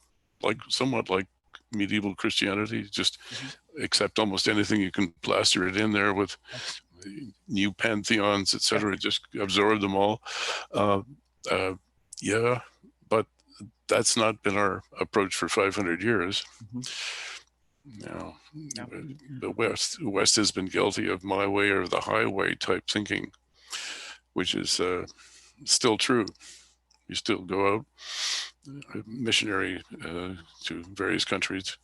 S2: somewhat like medieval Christianity. Just accept almost anything you can, plaster it in there with new pantheons, etc. Just absorb them all. Yeah, but that's not been our approach for 500 years. No, the West has been guilty of my way or the highway type thinking, which is still true. You still go out, missionary to various countries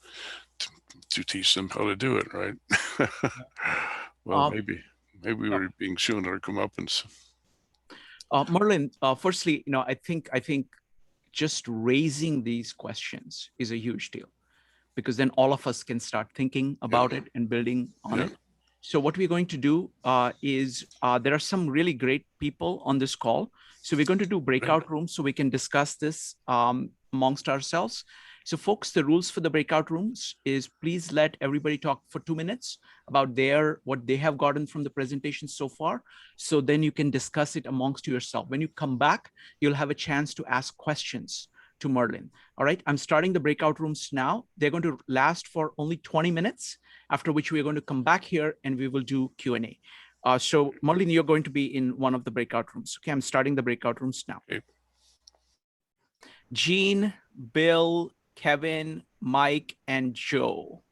S2: to teach them how to do it, right? Well, maybe we were being shown our comeuppance.
S1: Merlin, firstly, you know, I think just raising these questions is a huge deal, because then all of us can start thinking about it and building on it. So what we're going to do is there are some really great people on this call. So we're going to do breakout rooms so we can discuss this amongst ourselves. So folks, the rules for the breakout rooms is please let everybody talk for 2 minutes about what they have gotten from the presentation so far. So then you can discuss it amongst yourself. When you come back, you'll have a chance to ask questions to Merlin. All right, I'm starting the breakout rooms now. They're going to last for only 20 minutes, after which we're going to come back here and we will do Q&A. So Merlin, you're going to be in one of the breakout rooms. Okay, I'm starting the breakout rooms now. Okay. Jean, Bill, Kevin, Mike, and Joe.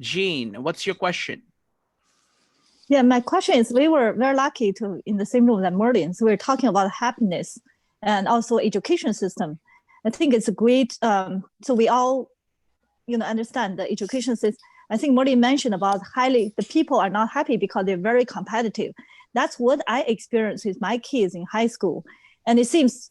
S1: Jean, what's your question?
S3: Yeah, my question is, we were very lucky to in the same room that Merlin. So we're talking about happiness and also education system. I think it's a great, so we all, you know, understand the education system. I think Merlin mentioned about the people are not happy because they're very competitive. That's what I experienced with my kids in high school. And it seems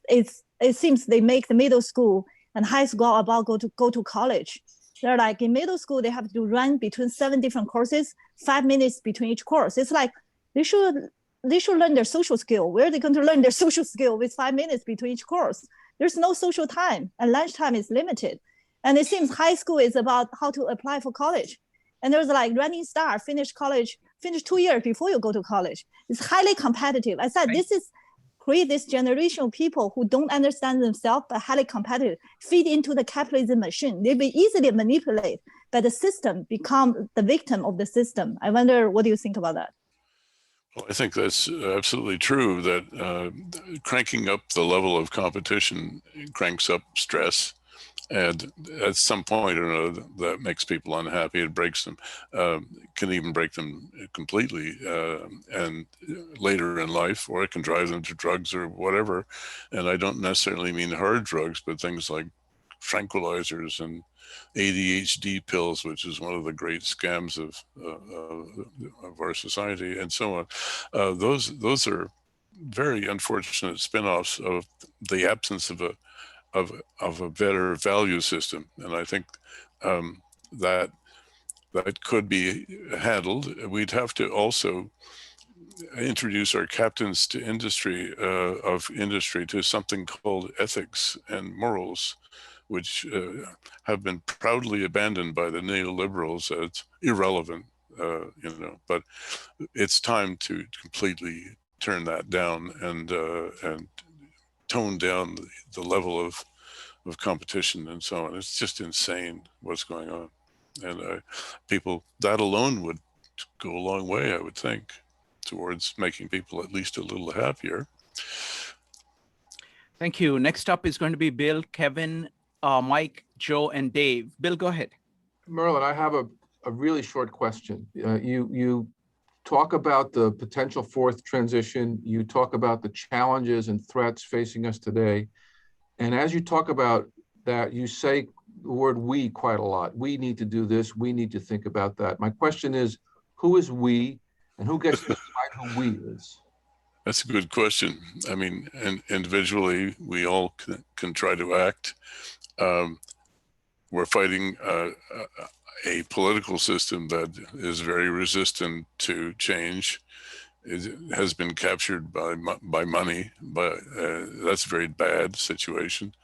S3: they make the middle school and high school about go to college. They're like in middle school, they have to run between 7 different courses, 5 minutes between each course. It's like they should learn their social skill. Where are they going to learn their social skill with 5 minutes between each course? There's no social time, and lunchtime is limited. And it seems high school is about how to apply for college. And there's like running star, finish college, finish 2 years before you go to college. It's highly competitive. I said, this is create this generation of people who don't understand themselves but highly competitive, feed into the capitalism machine. They'll be easily manipulated, but the system become the victim of the system. I wonder, what do you think about that?
S2: Well, I think that's absolutely true, that cranking up the level of competition cranks up stress. And at some point or another, that makes people unhappy. It breaks them, can even break them completely, and later in life, or it can drive them to drugs or whatever. And I don't necessarily mean hard drugs, but things like tranquilizers and ADHD pills, which is one of the great scams of our society, and so on. Those are very unfortunate spin-offs of the absence of a better value system, and I think that could be handled. We'd have to also introduce our captains to industry to something called ethics and morals, which have been proudly abandoned by the neoliberals as irrelevant. But it's time to completely turn that down and tone down the level of competition and so on. It's just insane what's going on. And people, that alone would go a long way, I would think, towards making people at least a little happier.
S1: Thank you. Next up is going to be Bill, Kevin, Mike, Joe, and Dave. Bill, go ahead.
S4: Merlin, I have a really short question. You talk about the potential fourth transition. You talk about the challenges and threats facing us today. And as you talk about that, you say the word we quite a lot. We need to do this. We need to think about that. My question is, who is we, and who gets to decide who we is?
S2: That's a good question. I mean, and individually, we all can try to act. We're fighting a political system that is very resistant to change. It has been captured by money, but that's a very bad situation.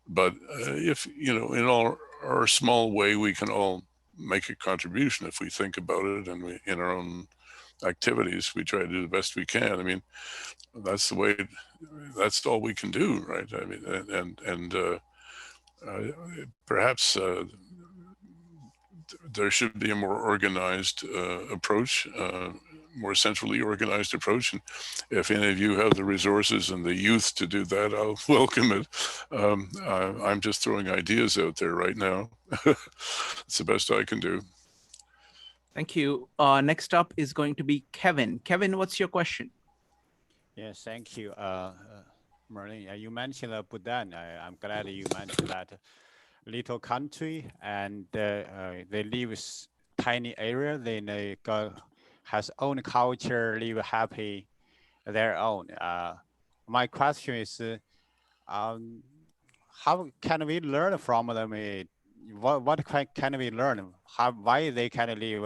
S2: But if, in our small way, we can all make a contribution if we think about it, and we, in our own activities, we try to do the best we can. I mean, that's the way, that's all we can do, right? I mean, and perhaps there should be a more organized approach, more centrally organized approach. And if any of you have the resources and the youth to do that, I'll welcome it. I'm just throwing ideas out there right now. It's the best I can do.
S1: Thank you. Next up is going to be Kevin. Kevin, what's your question?
S5: Yes, thank you. Merlin, you mentioned Bhutan. I'm glad you mentioned that little country, and they live tiny area. They has own culture, live happy, their own. My question is, how can we learn from them? What can we learn? Why they can live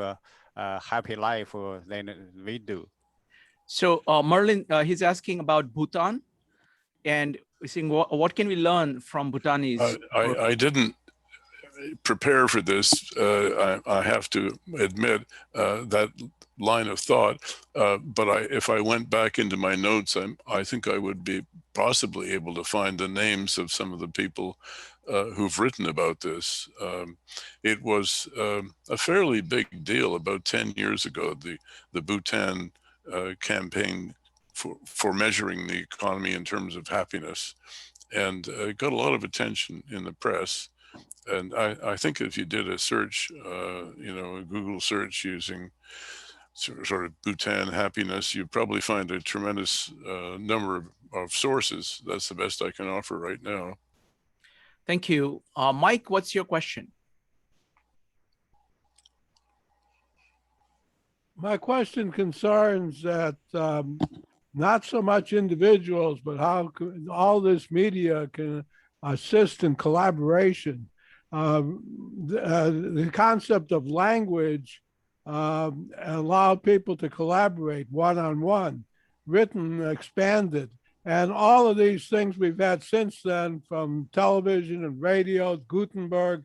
S5: a happy life than we do?
S1: So Merlin, he's asking about Bhutan, and saying what can we learn from Bhutanese?
S2: I didn't prepare for this. I have to admit that line of thought, but if I went back into my notes, I think I would be possibly able to find the names of some of the people who've written about this. It was a fairly big deal about 10 years ago, the Bhutan campaign for measuring the economy in terms of happiness, and it got a lot of attention in the press. And I think if you did a search, a Google search using sort of Bhutan happiness, you'd probably find a tremendous number of sources. That's the best I can offer right now.
S1: Thank you. Mike, what's your question?
S6: My question concerns that not so much individuals, but how all this media can assist in collaboration. The concept of language allow people to collaborate one-on-one, written, expanded. And all of these things we've had since then, from television and radio, Gutenberg,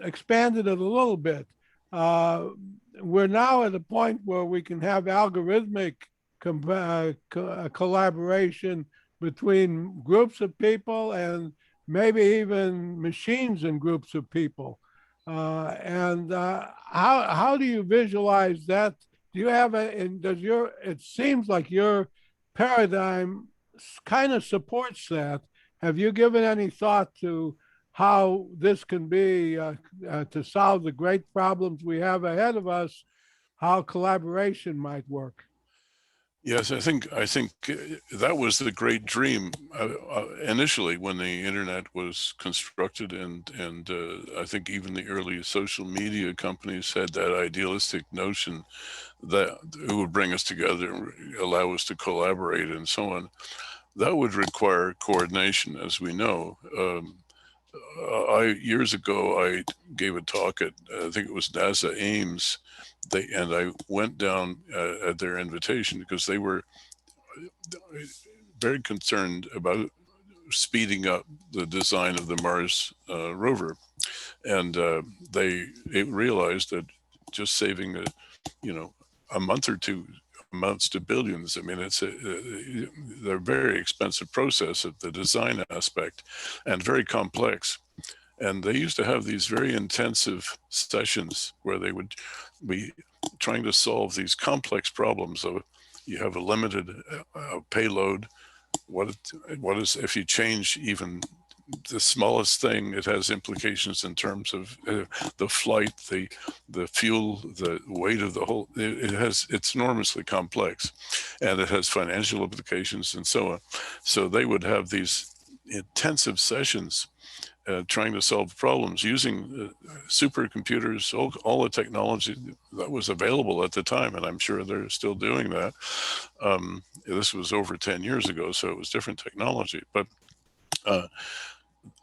S6: expanded it a little bit. We're now at a point where we can have algorithmic collaboration between groups of people and maybe even machines and groups of people. How do you visualize that? Do you have it seems like your paradigm kind of supports that. Have you given any thought to how this can be to solve the great problems we have ahead of us, how collaboration might work?
S2: Yes, I think that was the great dream initially when the internet was constructed, and I think even the early social media companies had that idealistic notion that it would bring us together and allow us to collaborate and so on. That would require coordination, as we know. Years ago, I gave a talk at I think it was NASA Ames. And I went down at their invitation because they were very concerned about speeding up the design of the Mars rover, and they realized that just saving a month or two amounts to billions. I mean, they're a very expensive process at the design aspect, and very complex. And they used to have these very intensive sessions where they would be trying to solve these complex problems of you have a limited payload. What is if you change even the smallest thing, it has implications in terms of the flight, the fuel, the weight of the whole. It's enormously complex, and it has financial implications and so on. So they would have these intensive sessions trying to solve problems using supercomputers, all the technology that was available at the time, and I'm sure they're still doing that. This was over 10 years ago, so it was different technology. But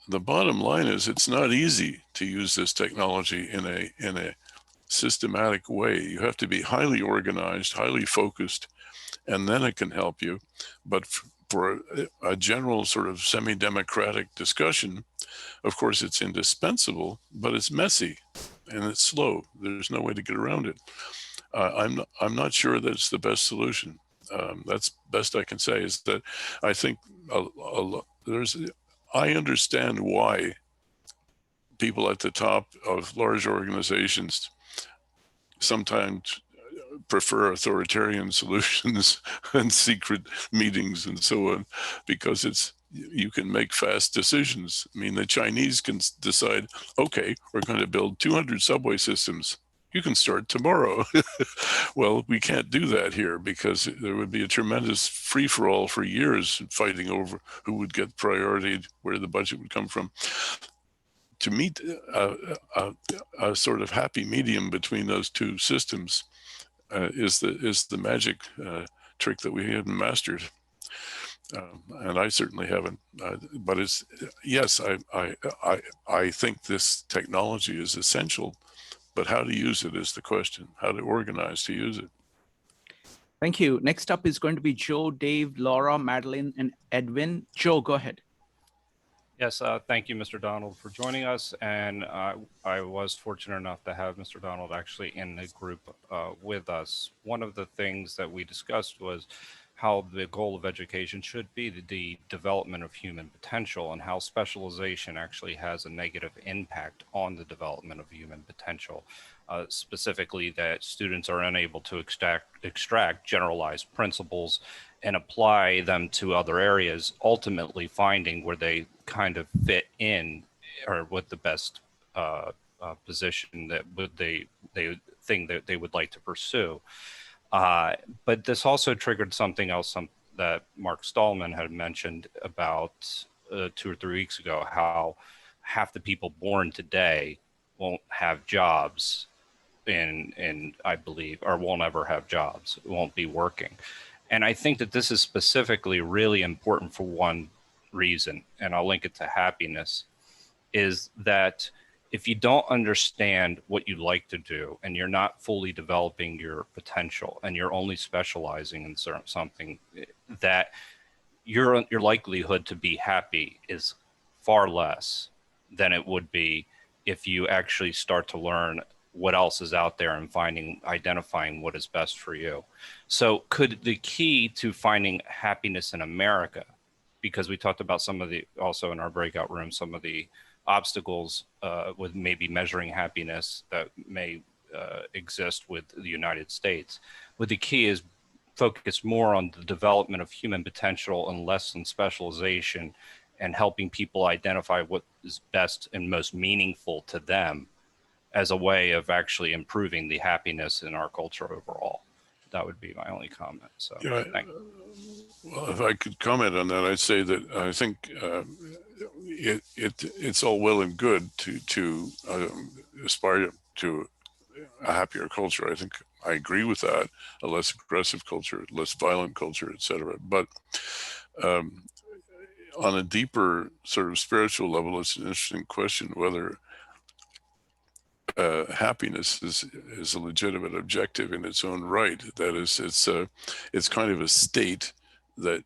S2: the bottom line is it's not easy to use this technology in a systematic way. You have to be highly organized, highly focused, and then it can help you. But for a general sort of semi-democratic discussion, of course, it's indispensable, but it's messy and it's slow. There's no way to get around it. I'm not sure that it's the best solution. That's best I can say is that I think I understand why people at the top of large organizations sometimes prefer authoritarian solutions and secret meetings and so on, because you can make fast decisions. I mean, the Chinese can decide, okay, we're going to build 200 subway systems. You can start tomorrow. Well, we can't do that here because there would be a tremendous free-for-all for years fighting over who would get priority, where the budget would come from. To meet a sort of happy medium between those two systems is the magic trick that we haven't mastered, and I certainly haven't. But yes, I think this technology is essential, but how to use it is the question. How to organize to use it.
S1: Thank you. Next up is going to be Joe, Dave, Laura, Madeline, and Edwin. Joe, go ahead.
S7: Yes, thank you, Mr. Donald, for joining us. And I was fortunate enough to have Mr. Donald actually in the group with us. One of the things that we discussed was how the goal of education should be the development of human potential, and how specialization actually has a negative impact on the development of human potential. Specifically, that students are unable to extract generalized principles and apply them to other areas, ultimately finding where they kind of fit in, or what the best position that they think that they would like to pursue. But this also triggered something else that Mark Stallman had mentioned about 2 or 3 weeks ago, how half the people born today won't have jobs in I believe, or won't ever have jobs, won't be working. And I think that this is specifically really important for one reason, and I'll link it to happiness, is that if you don't understand what you like to do, and you're not fully developing your potential, and you're only specializing in something, that your likelihood to be happy is far less than it would be if you actually start to learn what else is out there and identifying what is best for you. So could the key to finding happiness in America, because we talked about some of the, also in our breakout room, some of the obstacles with maybe measuring happiness that may exist with the United States, but the key is focus more on the development of human potential and less on specialization, and helping people identify what is best and most meaningful to them as a way of actually improving the happiness in our culture overall. That would be my only comment. So,
S2: Yeah,
S7: thank you.
S2: well, if I could comment on that, I'd say that I think it's all well and good to aspire to a happier culture. I think I agree with that. A less aggressive culture, less violent culture, etc. But on a deeper sort of spiritual level, it's an interesting question whether happiness is a legitimate objective in its own right. That is, it's kind of a state that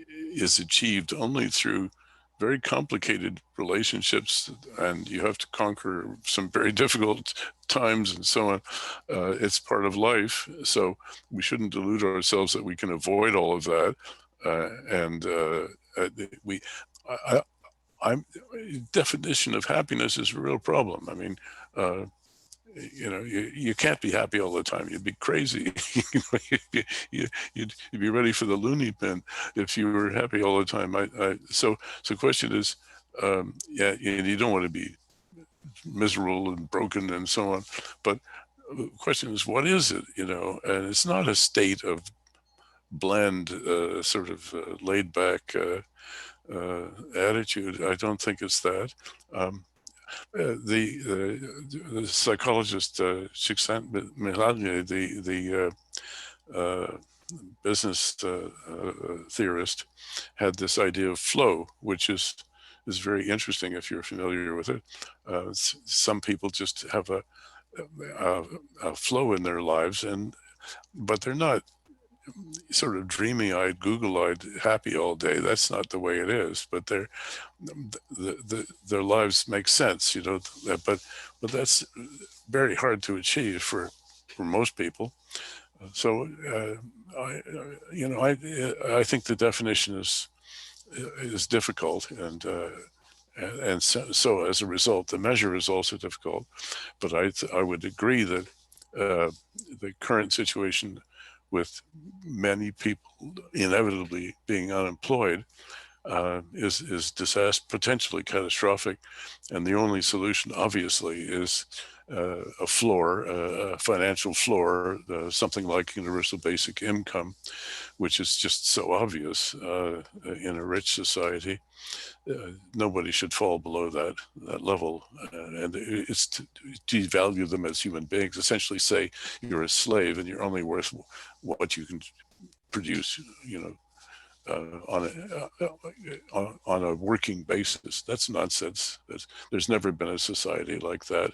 S2: is achieved only through very complicated relationships, and you have to conquer some very difficult times and so on. It's part of life, so we shouldn't delude ourselves that we can avoid all of that. Definition of happiness is a real problem. I mean, you can't be happy all the time. You'd be crazy. You'd be ready for the loony bin if you were happy all the time. So the question is, you don't want to be miserable and broken and so on. But the question is, what is it? And it's not a state of bland, sort of laid back attitude. I don't think it's that. The psychologist Csikszentmihalyi, the business theorist, had this idea of flow, which is very interesting if you're familiar with it. Some people just have a flow in their lives, but they're not sort of dreamy-eyed, Google-eyed, happy all day. That's not the way it is. But their lives make sense, But that's very hard to achieve for most people. So I think the definition is difficult, and so as a result, the measure is also difficult. But I would agree that the current situation, with many people inevitably being unemployed, is potentially catastrophic. And the only solution, obviously, is a floor, a financial floor, something like universal basic income, which is just so obvious in a rich society. Nobody should fall below that level, and it's to devalue them as human beings. Essentially, say you're a slave and you're only worth what you can produce, on a working basis. That's nonsense. There's never been a society like that.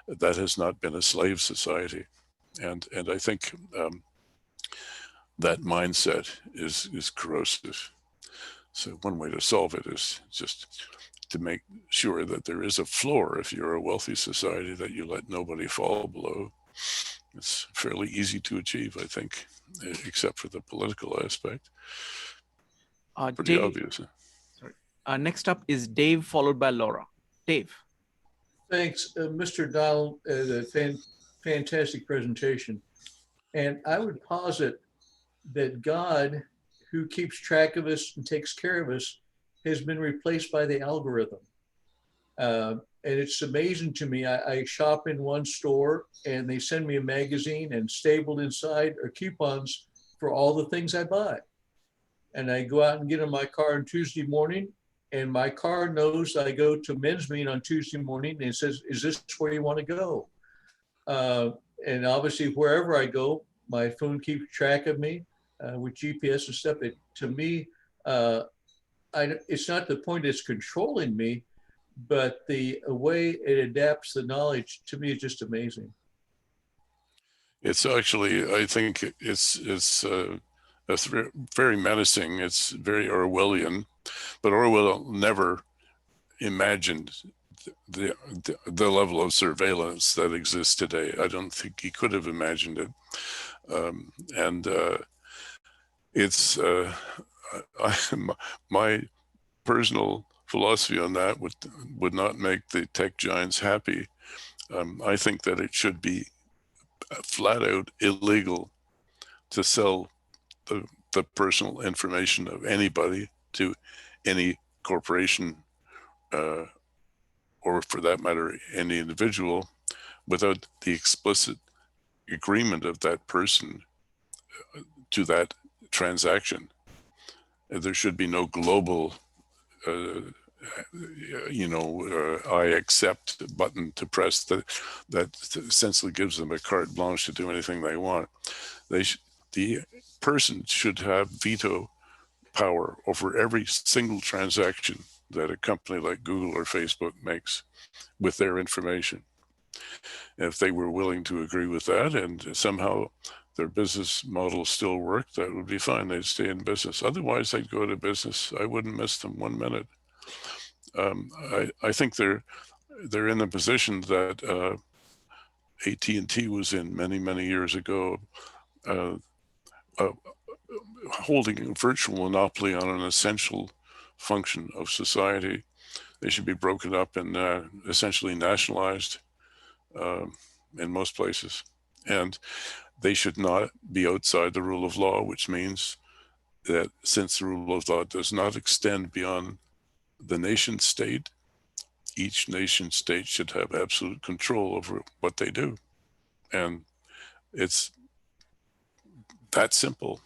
S2: That has not been a slave society, and I think that mindset is corrosive. So one way to solve it is just to make sure that there is a floor if you're a wealthy society that you let nobody fall below. It's fairly easy to achieve, I think, except for the political aspect. Pretty
S1: Dave,
S2: obvious.
S1: Sorry. Next up is Dave, followed by Laura. Dave.
S8: Thanks, Mr. Donald. A fantastic presentation. And I would posit that God, who keeps track of us and takes care of us, has been replaced by the algorithm. And it's amazing to me. I shop in one store and they send me a magazine, and stapled inside are coupons for all the things I buy. And I go out and get in my car on Tuesday morning, and my car knows I go to men's meeting on Tuesday morning, and it says, is this where you want to go? And obviously, wherever I go, my phone keeps track of me with GPS and stuff. To me, it's not the point it's controlling me, but the way it adapts the knowledge, to me, is just amazing.
S2: It's actually, I think it's very menacing. It's very Orwellian, but Orwell never imagined the level of surveillance that exists today. I don't think he could have imagined it. It's my personal philosophy on that would not make the tech giants happy. I think that it should be flat out illegal to sell the personal information of anybody to any corporation, or for that matter, any individual, without the explicit agreement of that person to that transaction. There should be no global, I accept button to press that essentially gives them a carte blanche to do anything they want. The person should have veto power over every single transaction that a company like Google or Facebook makes with their information. If they were willing to agree with that and somehow their business model still worked, that would be fine. They'd stay in business. Otherwise, they'd go to business. I wouldn't miss them 1 minute. I think they're in a position that AT&T was in many years ago, holding a virtual monopoly on an essential function of society. They should be broken up and essentially nationalized in most places. And they should not be outside the rule of law, which means that since the rule of law does not extend beyond the nation state, each nation state should have absolute control over what they do. And it's that simple,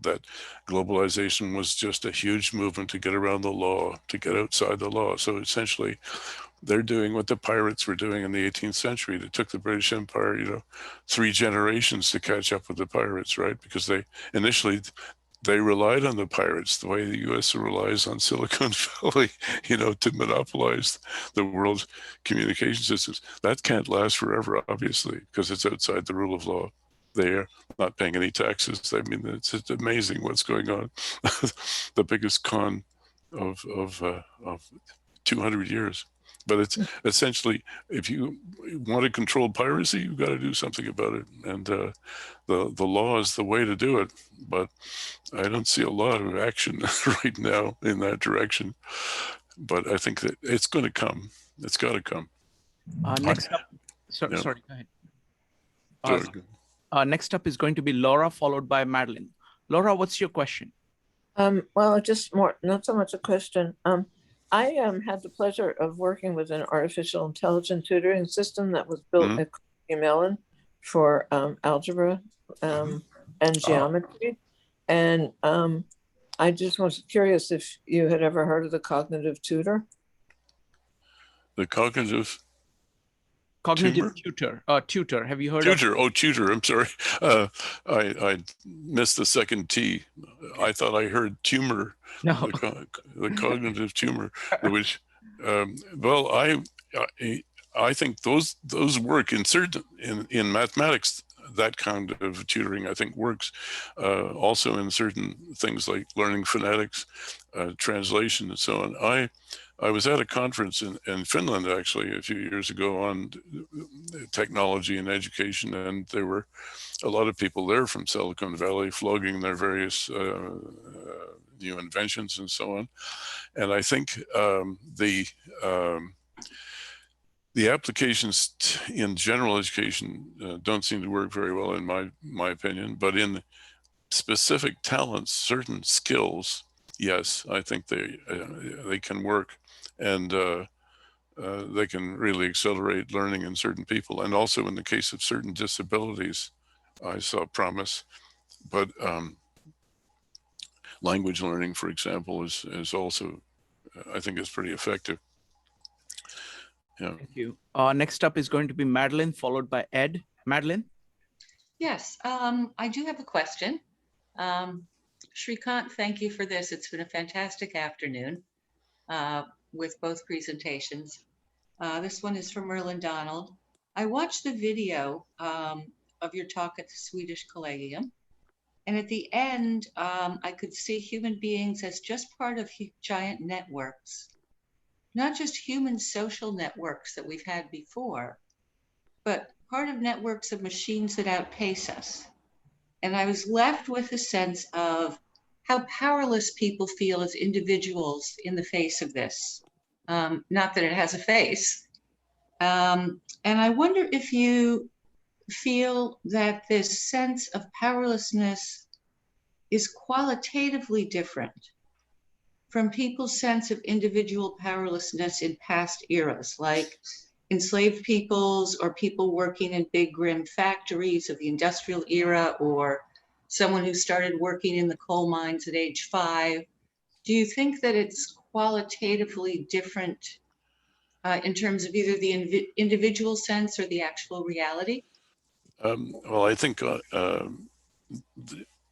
S2: that globalization was just a huge movement to get around the law, to get outside the law. So essentially, they're doing what the pirates were doing in the 18th century. It took the British Empire, 3 generations to catch up with the pirates, right? Because they relied on the pirates the way the US relies on Silicon Valley, to monopolize the world's communication systems. That can't last forever, obviously, because it's outside the rule of law. They are not paying any taxes. I mean, it's amazing what's going on. The biggest con of 200 years. But it's essentially, if you want to control piracy, you've got to do something about it. And the law is the way to do it. But I don't see a lot of action right now in that direction. But I think that it's going to come. It's got to come.
S1: Next up, sorry, go ahead. Next up is going to be Laura, followed by Madeline. Laura, what's your question?
S9: Well, just more, not so much a question. I had the pleasure of working with an artificial intelligence tutoring system that was built at Merlin for algebra and geometry. And I just was curious if you had ever heard of the cognitive tutor.
S2: The cognitive
S1: tutor. Tutor. Have you heard
S2: tutor? Tutor. I'm sorry. I missed the second T. I thought I heard tumor.
S1: No.
S2: The cognitive tumor, which, I think those work in mathematics. That kind of tutoring, I think, works also in certain things like learning phonetics, translation, and so on. I was at a conference in Finland, actually, a few years ago on technology and education, and there were a lot of people there from Silicon Valley flogging their various new inventions and so on. And I think the applications in general education don't seem to work very well, in my opinion, but in specific talents, certain skills, yes, I think they can work, and they can really accelerate learning in certain people. And also in the case of certain disabilities, I saw promise. But language learning, for example, is also, I think, is pretty effective. Yeah.
S1: Thank you. Next up is going to be Madeline, followed by Ed. Madeline?
S10: Yes, I do have a question. Shrikant, thank you for this. It's been a fantastic afternoon with both presentations. This one is from Merlin Donald. I watched the video of your talk at the Swedish Collegium. And at the end, I could see human beings as just part of giant networks. not just human social networks that we've had before, but part of networks of machines that outpace us. And I was left with a sense of how powerless people feel as individuals in the face of this. Not that it has a face. And I wonder if you feel that this sense of powerlessness is qualitatively different from people's sense of individual powerlessness in past eras, like enslaved peoples or people working in big grim factories of the industrial era, or someone who started working in the coal mines at age 5. Do you think that it's qualitatively different in terms of either the individual sense or the actual reality?
S2: Well, I think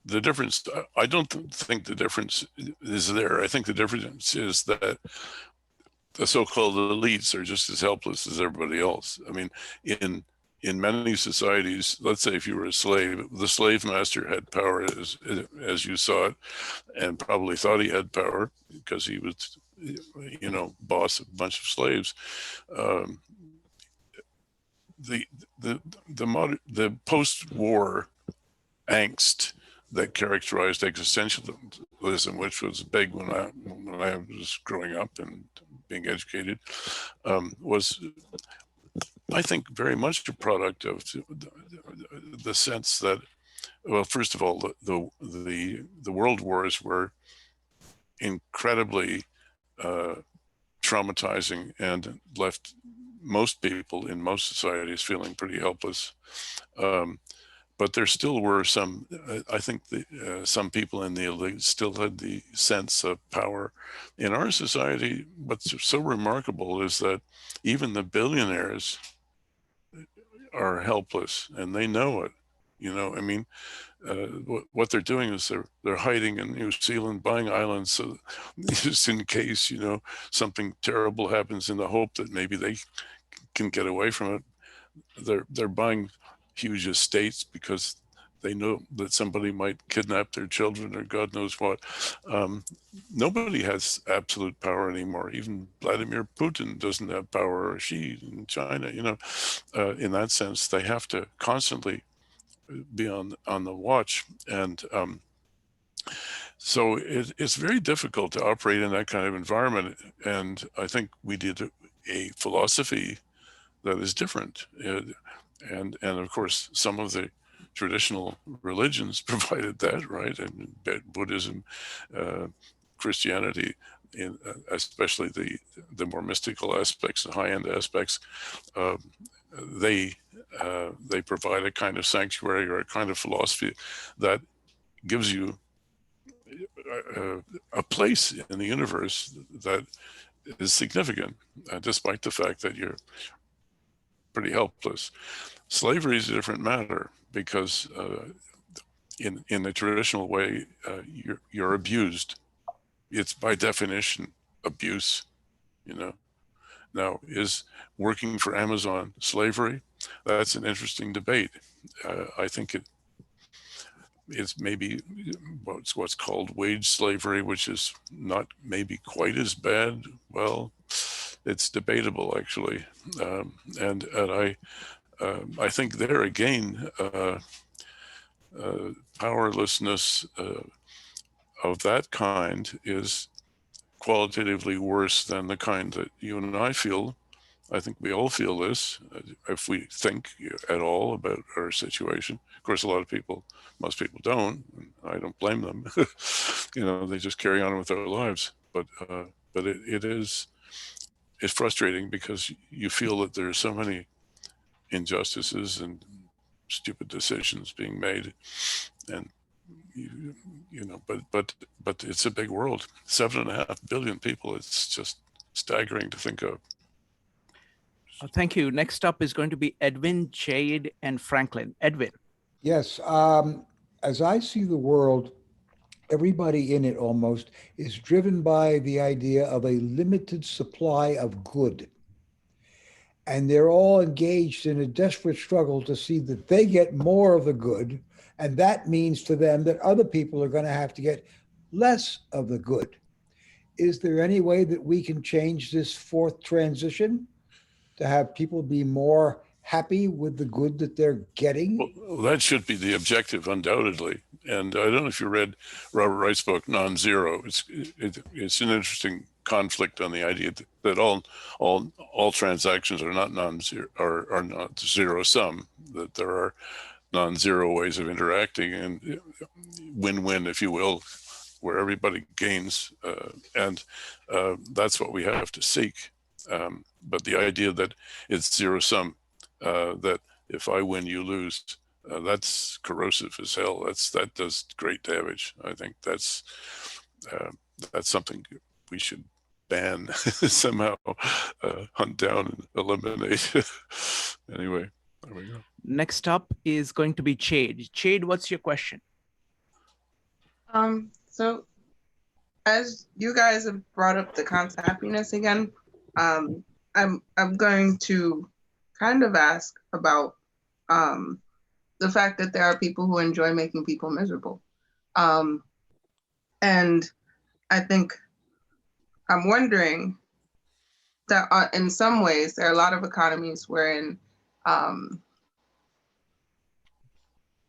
S2: the difference, I don't think the difference is there. I think the difference is that the so-called elites are just as helpless as everybody else. I mean, in many societies, let's say if you were a slave, the slave master had power as you saw it, and probably thought he had power because he was, you know, boss of a bunch of slaves. The post-war angst that characterized existentialism, which was big when I was growing up and being educated, was, I think, very much a product of the sense that, well, first of all, the world wars were incredibly traumatizing and left most people in most societies feeling pretty helpless. But there still were some, I think some people in the elite still had the sense of power. In our society, what's so remarkable is that even the billionaires are helpless, and they know it. You know, I mean, what they're doing is they're hiding in New Zealand, buying islands, so just in case, you know, something terrible happens, in the hope that maybe they can get away from it. They're buying huge estates because they know that somebody might kidnap their children or God knows what. Nobody has absolute power anymore. Even Vladimir Putin doesn't have power, or Xi in China. You know, in that sense, they have to constantly be on the watch, and so it's very difficult to operate in that kind of environment. And I think we did a philosophy that is different, and of course some of the traditional religions provided that, right? I mean, Buddhism, Christianity, especially the more mystical aspects, the high-end aspects, they provide a kind of sanctuary or a kind of philosophy that gives you a place in the universe that is significant, despite the fact that you're pretty helpless. Slavery is a different matter because in the traditional way, you're abused. It's by definition abuse, you know. Now, is working for Amazon slavery? That's an interesting debate. I think it's maybe what's called wage slavery, which is not maybe quite as bad. Well, it's debatable, actually, and I think there again, powerlessness of that kind is qualitatively worse than the kind that you and I feel. I think we all feel this if we think at all about our situation. Of course, most people don't. And I don't blame them. You know, they just carry on with their lives. But it's frustrating because you feel that there's so many injustices and stupid decisions being made, and you know, but it's a big world. 7.5 billion people. It's just staggering to think of.
S1: Thank you. Next up is going to be Edwin, Jade, and Franklin. Edwin.
S11: Yes. As I see the world, everybody in it almost is driven by the idea of a limited supply of good. And they're all engaged in a desperate struggle to see that they get more of the good. And that means to them that other people are going to have to get less of the good. is there any way that we can change this fourth transition to have people be more happy with the good that they're getting?
S2: Well, that should be the objective, undoubtedly. And I don't know if you read Robert Wright's book, Non-Zero. It's an interesting conflict on the idea that all transactions are not non-zero, are not zero sum. That there are non-zero ways of interacting, and win-win, if you will, where everybody gains, and that's what we have to seek. But the idea that it's zero sum, that if I win, you lose, that's corrosive as hell. That does great damage. I think that's something we should ban somehow, hunt down and eliminate. Anyway, there we go.
S1: Next up is going to be Chade. Chade, what's your question?
S12: So as you guys have brought up the concept of happiness again, I'm going to kind of ask about the fact that there are people who enjoy making people miserable. And I think I'm wondering that in some ways, there are a lot of economies wherein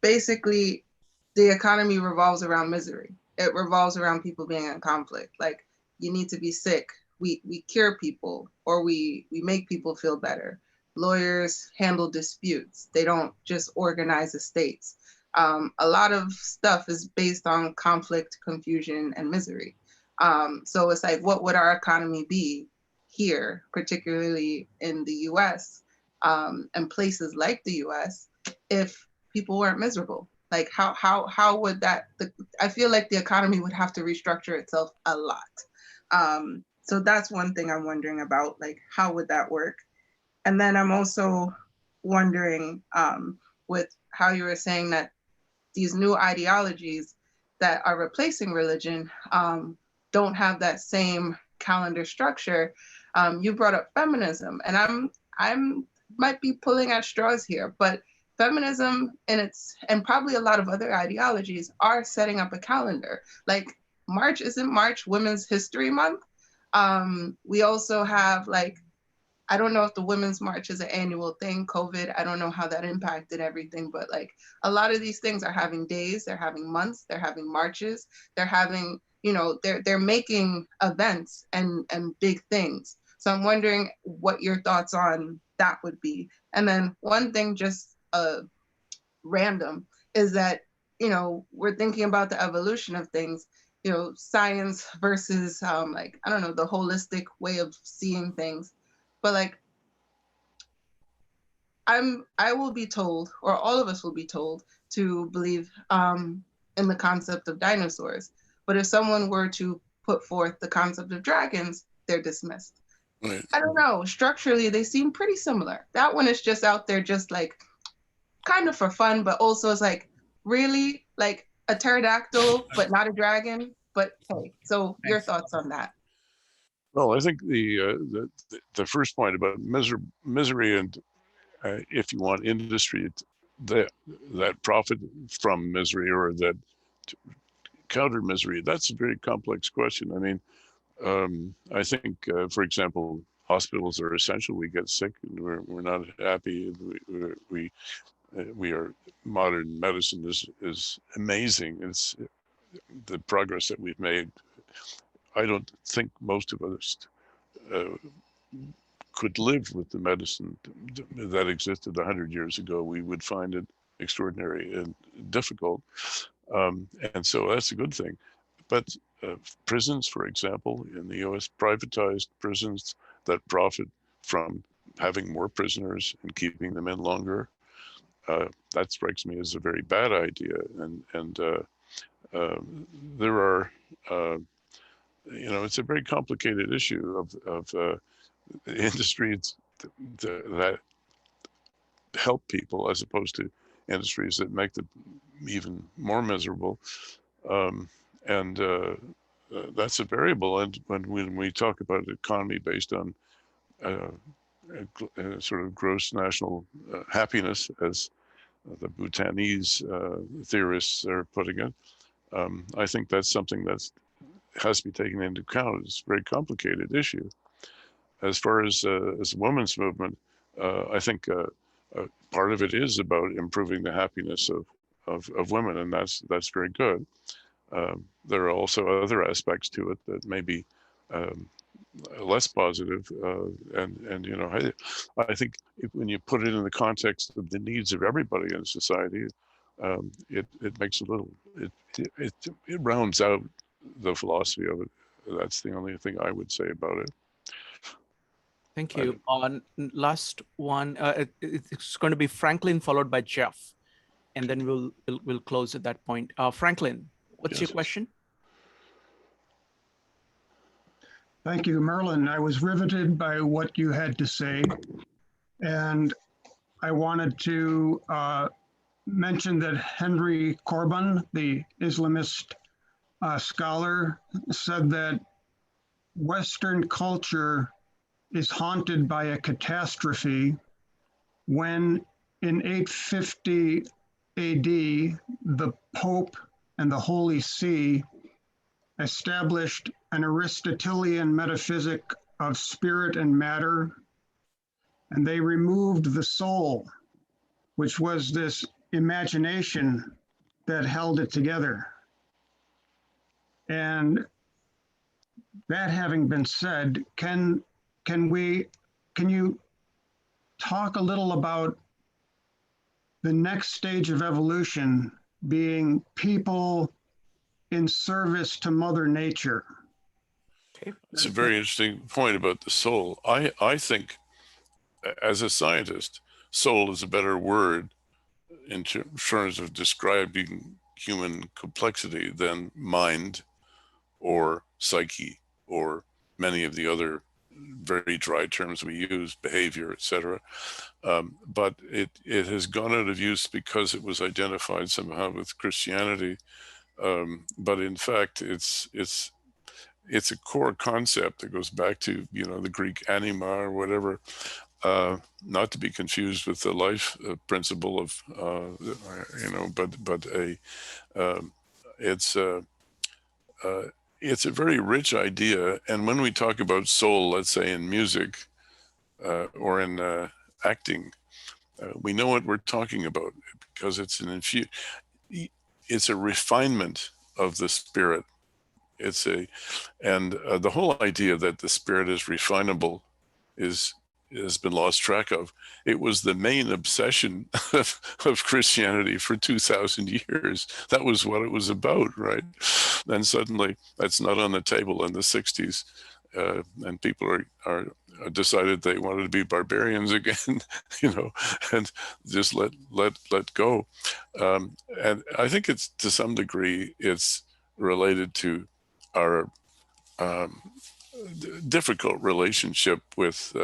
S12: basically the economy revolves around misery. It revolves around people being in conflict. Like, you need to be sick. We cure people, or we make people feel better. Lawyers handle disputes. They don't just organize estates. A lot of stuff is based on conflict, confusion, and misery. So it's like, what would our economy be here, particularly in the US and places like the US, if people weren't miserable? Like, how would that, I feel like the economy would have to restructure itself a lot. So that's one thing I'm wondering about, like, how would that work? And then I'm also wondering with how you were saying that these new ideologies that are replacing religion don't have that same calendar structure. You brought up feminism, and I'm might be pulling at straws here, but feminism and probably a lot of other ideologies are setting up a calendar. Like, March isn't March Women's History Month. We also have, like, I don't know if the Women's March is an annual thing. COVID, I don't know how that impacted everything, but like, a lot of these things are having days, they're having months, they're having marches, they're having, they're making events and big things. So I'm wondering what your thoughts on that would be. And then one thing just random is that, we're thinking about the evolution of things, science versus like, I don't know, the holistic way of seeing things. But like, I will be told, or all of us will be told, to believe in the concept of dinosaurs. But if someone were to put forth the concept of dragons, they're dismissed. Right. I don't know. Structurally, they seem pretty similar. That one is just out there, just like kind of for fun, but also it's like, really, like a pterodactyl, but not a dragon. But hey, so your thoughts on that?
S2: Well, I think the first point about misery and if you want industry that profit from misery or that counter misery, that's a very complex question. I mean, I think, for example, hospitals are essential. We get sick and we're not happy. We are, modern medicine is amazing. It's the progress that we've made. I don't think most of us could live with the medicine that existed 100 years ago. We would find it extraordinary and difficult. And so that's a good thing. But prisons, for example, in the US, privatized prisons that profit from having more prisoners and keeping them in longer, that strikes me as a very bad idea. And there are, it's a very complicated issue of industries that help people as opposed to industries that make them even more miserable. And that's a variable. And when we talk about an economy based on sort of gross national happiness, as the Bhutanese theorists are putting it, I think that's something that's has to be taken into account. It's a very complicated issue. As far as the women's movement, I think part of it is about improving the happiness of women, and that's very good. There are also other aspects to it that may be less positive, and you know, I think when you put it in the context of the needs of everybody in society, it makes a little it rounds out the philosophy of it. That's the only thing I would say about it.
S1: Thank you. Last one, it's going to be Franklin followed by Jeff, and then we'll close at that point. Franklin, what's your question?
S13: Thank you, Merlin. I was riveted by what you had to say, and I wanted to mention that Henry Corbin, the Islamist scholar, said that Western culture is haunted by a catastrophe when in 850 AD, the Pope and the Holy See established an Aristotelian metaphysic of spirit and matter, and they removed the soul, which was this imagination that held it together. And that having been said, can you talk a little about the next stage of evolution being people in service to Mother Nature?
S2: It's a very interesting point about the soul. I think, as a scientist, soul is a better word in terms of describing human complexity than mind or psyche or many of the other very dry terms we use, behavior, etc. But it has gone out of use because it was identified somehow with Christianity. But in fact, it's a core concept that goes back to, you know, the Greek anima or whatever, not to be confused with the life principle of, you know, but it's a very rich idea. And when we talk about soul, let's say in music or in acting, we know what we're talking about because it's it's a refinement of the spirit. The whole idea that the spirit is refinable has been lost track of. It was the main obsession of Christianity for 2,000 years. That was what it was about, right? Then suddenly that's not on the table in the 60s. And people are decided they wanted to be barbarians again, you know, and just let go. And I think it's, to some degree, it's related to our difficult relationship with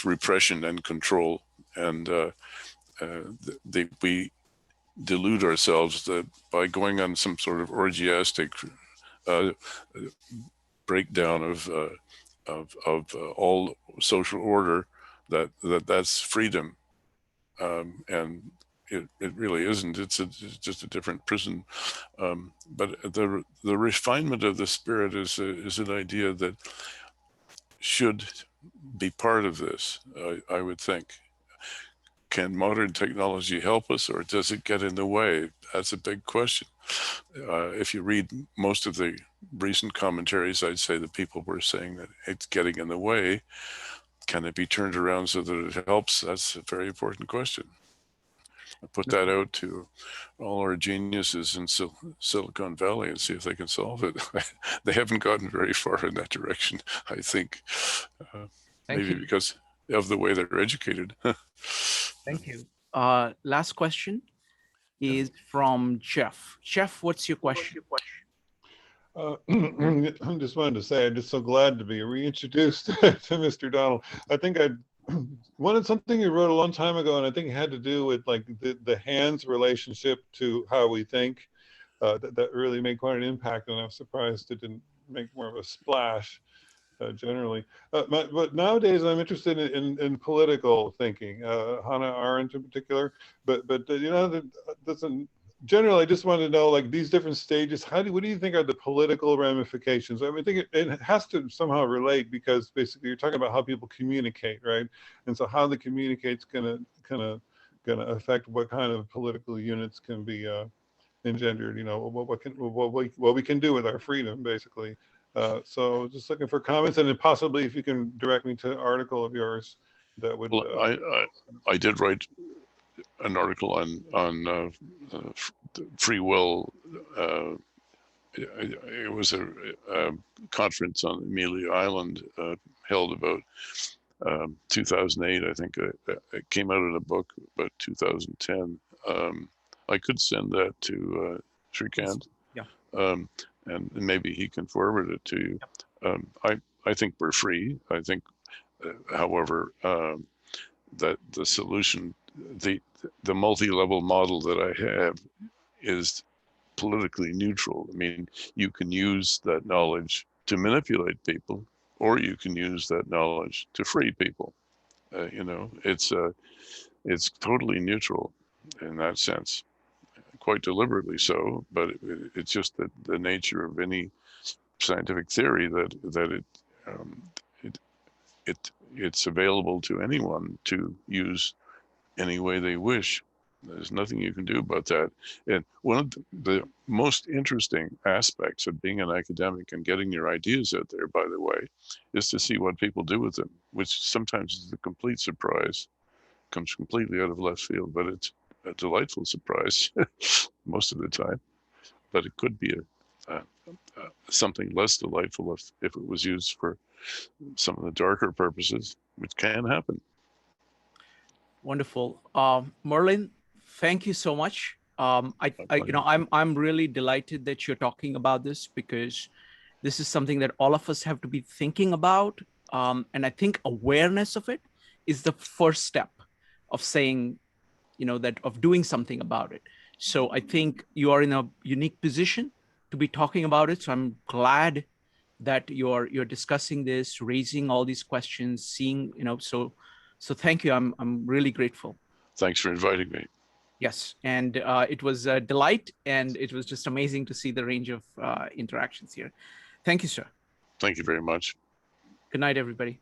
S2: repression and control, and we delude ourselves that by going on some sort of orgiastic breakdown of all social order, that's freedom, and it really isn't. It's just a different prison. But the refinement of the spirit is an idea that should be part of this, I would think. Can modern technology help us, or does it get in the way? That's a big question. If you read most of the recent commentaries, I'd say that people were saying that it's getting in the way. Can it be turned around so that it helps? That's a very important question. I put that out to all our geniuses in Silicon Valley and see if they can solve it. They haven't gotten very far in that direction, I think. Maybe because of the way they're educated.
S1: Thank you. Last question is from Jeff. Jeff, what's your question?
S14: I just wanted to say I'm just so glad to be reintroduced to Mr. Donald. I think I wanted something you wrote a long time ago, and I think it had to do with like the hands relationship to how we think. That really made quite an impact, and I'm surprised it didn't make more of a splash generally. But nowadays I'm interested in political thinking, Hannah Arendt in particular. But you know, generally, I just want to know, like, these different stages, what do you think are the political ramifications? I mean, I think it has to somehow relate, because basically you're talking about how people communicate, right? And so how they communicate's gonna affect what kind of political units can be engendered, you know, what we can do with our freedom, basically. So just looking for comments, and then possibly if you can direct me to an article of yours that would.
S2: Well, I did write an article on free will. It was a conference on Amelia Island held about 2008, I think. It came out in a book about 2010. I could send that to Shrikant.
S1: Yeah.
S2: And maybe he can forward it to you. I think we're free. I think, however, that the solution, the multi-level model that I have is politically neutral. I mean, you can use that knowledge to manipulate people, or you can use that knowledge to free people. You know, it's totally neutral in that sense, quite deliberately so. But it's just that the nature of any scientific theory that it's available to anyone to use any way they wish. There's nothing you can do about that. And one of the most interesting aspects of being an academic and getting your ideas out there, by the way, is to see what people do with them, which sometimes is a complete surprise, comes completely out of left field, but it's a delightful surprise most of the time. But it could be something less delightful if it was used for some of the darker purposes, which can happen.
S1: Wonderful. Merlin, thank you so much. I'm really delighted that you're talking about this, because this is something that all of us have to be thinking about. And I think awareness of it is the first step of saying, of doing something about it. So I think you are in a unique position to be talking about it. So I'm glad that you're discussing this, raising all these questions, seeing, so thank you. I'm really grateful.
S2: Thanks for inviting me.
S1: Yes, and it was a delight, and it was just amazing to see the range of interactions here. Thank you, sir.
S2: Thank you very much.
S1: Good night, everybody.